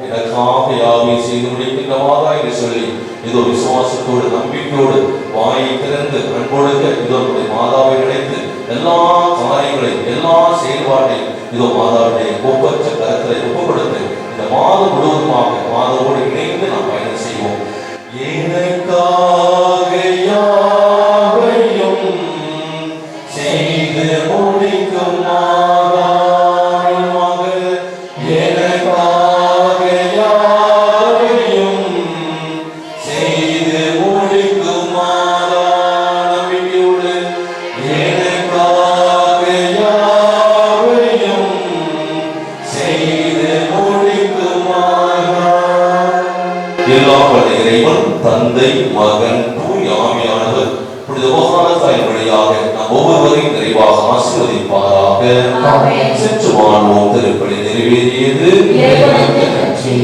Speaker 1: எனக்காக யாவை செய்து முடிக்கின்றவாதா என்று சொல்லி இதோ விசுவாசத்தோடு நம்பிக்கையோடு வாயை திறந்து அன்பொழுக்க இதோ மாதாவை நினைத்து எல்லா காரியங்களையும் எல்லா செயல்பாட்டையும் இதோ மாதாவுடைய ஒப்பற்ற கருத்தை ஒப்புக் கொடுத்து இந்த மாதம் முழுவதுமாக மாதாவோடு இணைந்து நாம் பயணம் செய்வோம். எனக்காக யாவையும் செய்து முடிக்கும் மாதாவாக, எனக்காக யாவையும் செய்து முடிக்கும் மாதா நம்பிக்கையோடு, எனக்காக யாவையும் செய்து முடிக்கும் மாதா. எல்லாம் வல்ல இறைவன் தந்தை மகன் தூய் ஆவியானவர் புனித யோகானத்தாய் வழியாக நம் ஒவ்வொருவரையும் நிறைவாக ஆசீர்வதிப்பாராக. சென்று வாழ்வோம். திருப்பலி நிறைவேறியது.
Speaker 2: இறைவனுக்கு நன்றி.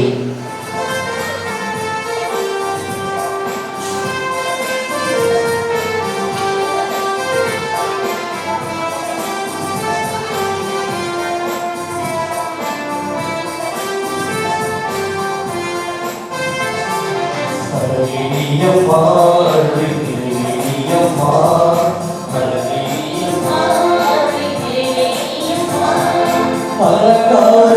Speaker 4: அலங்கார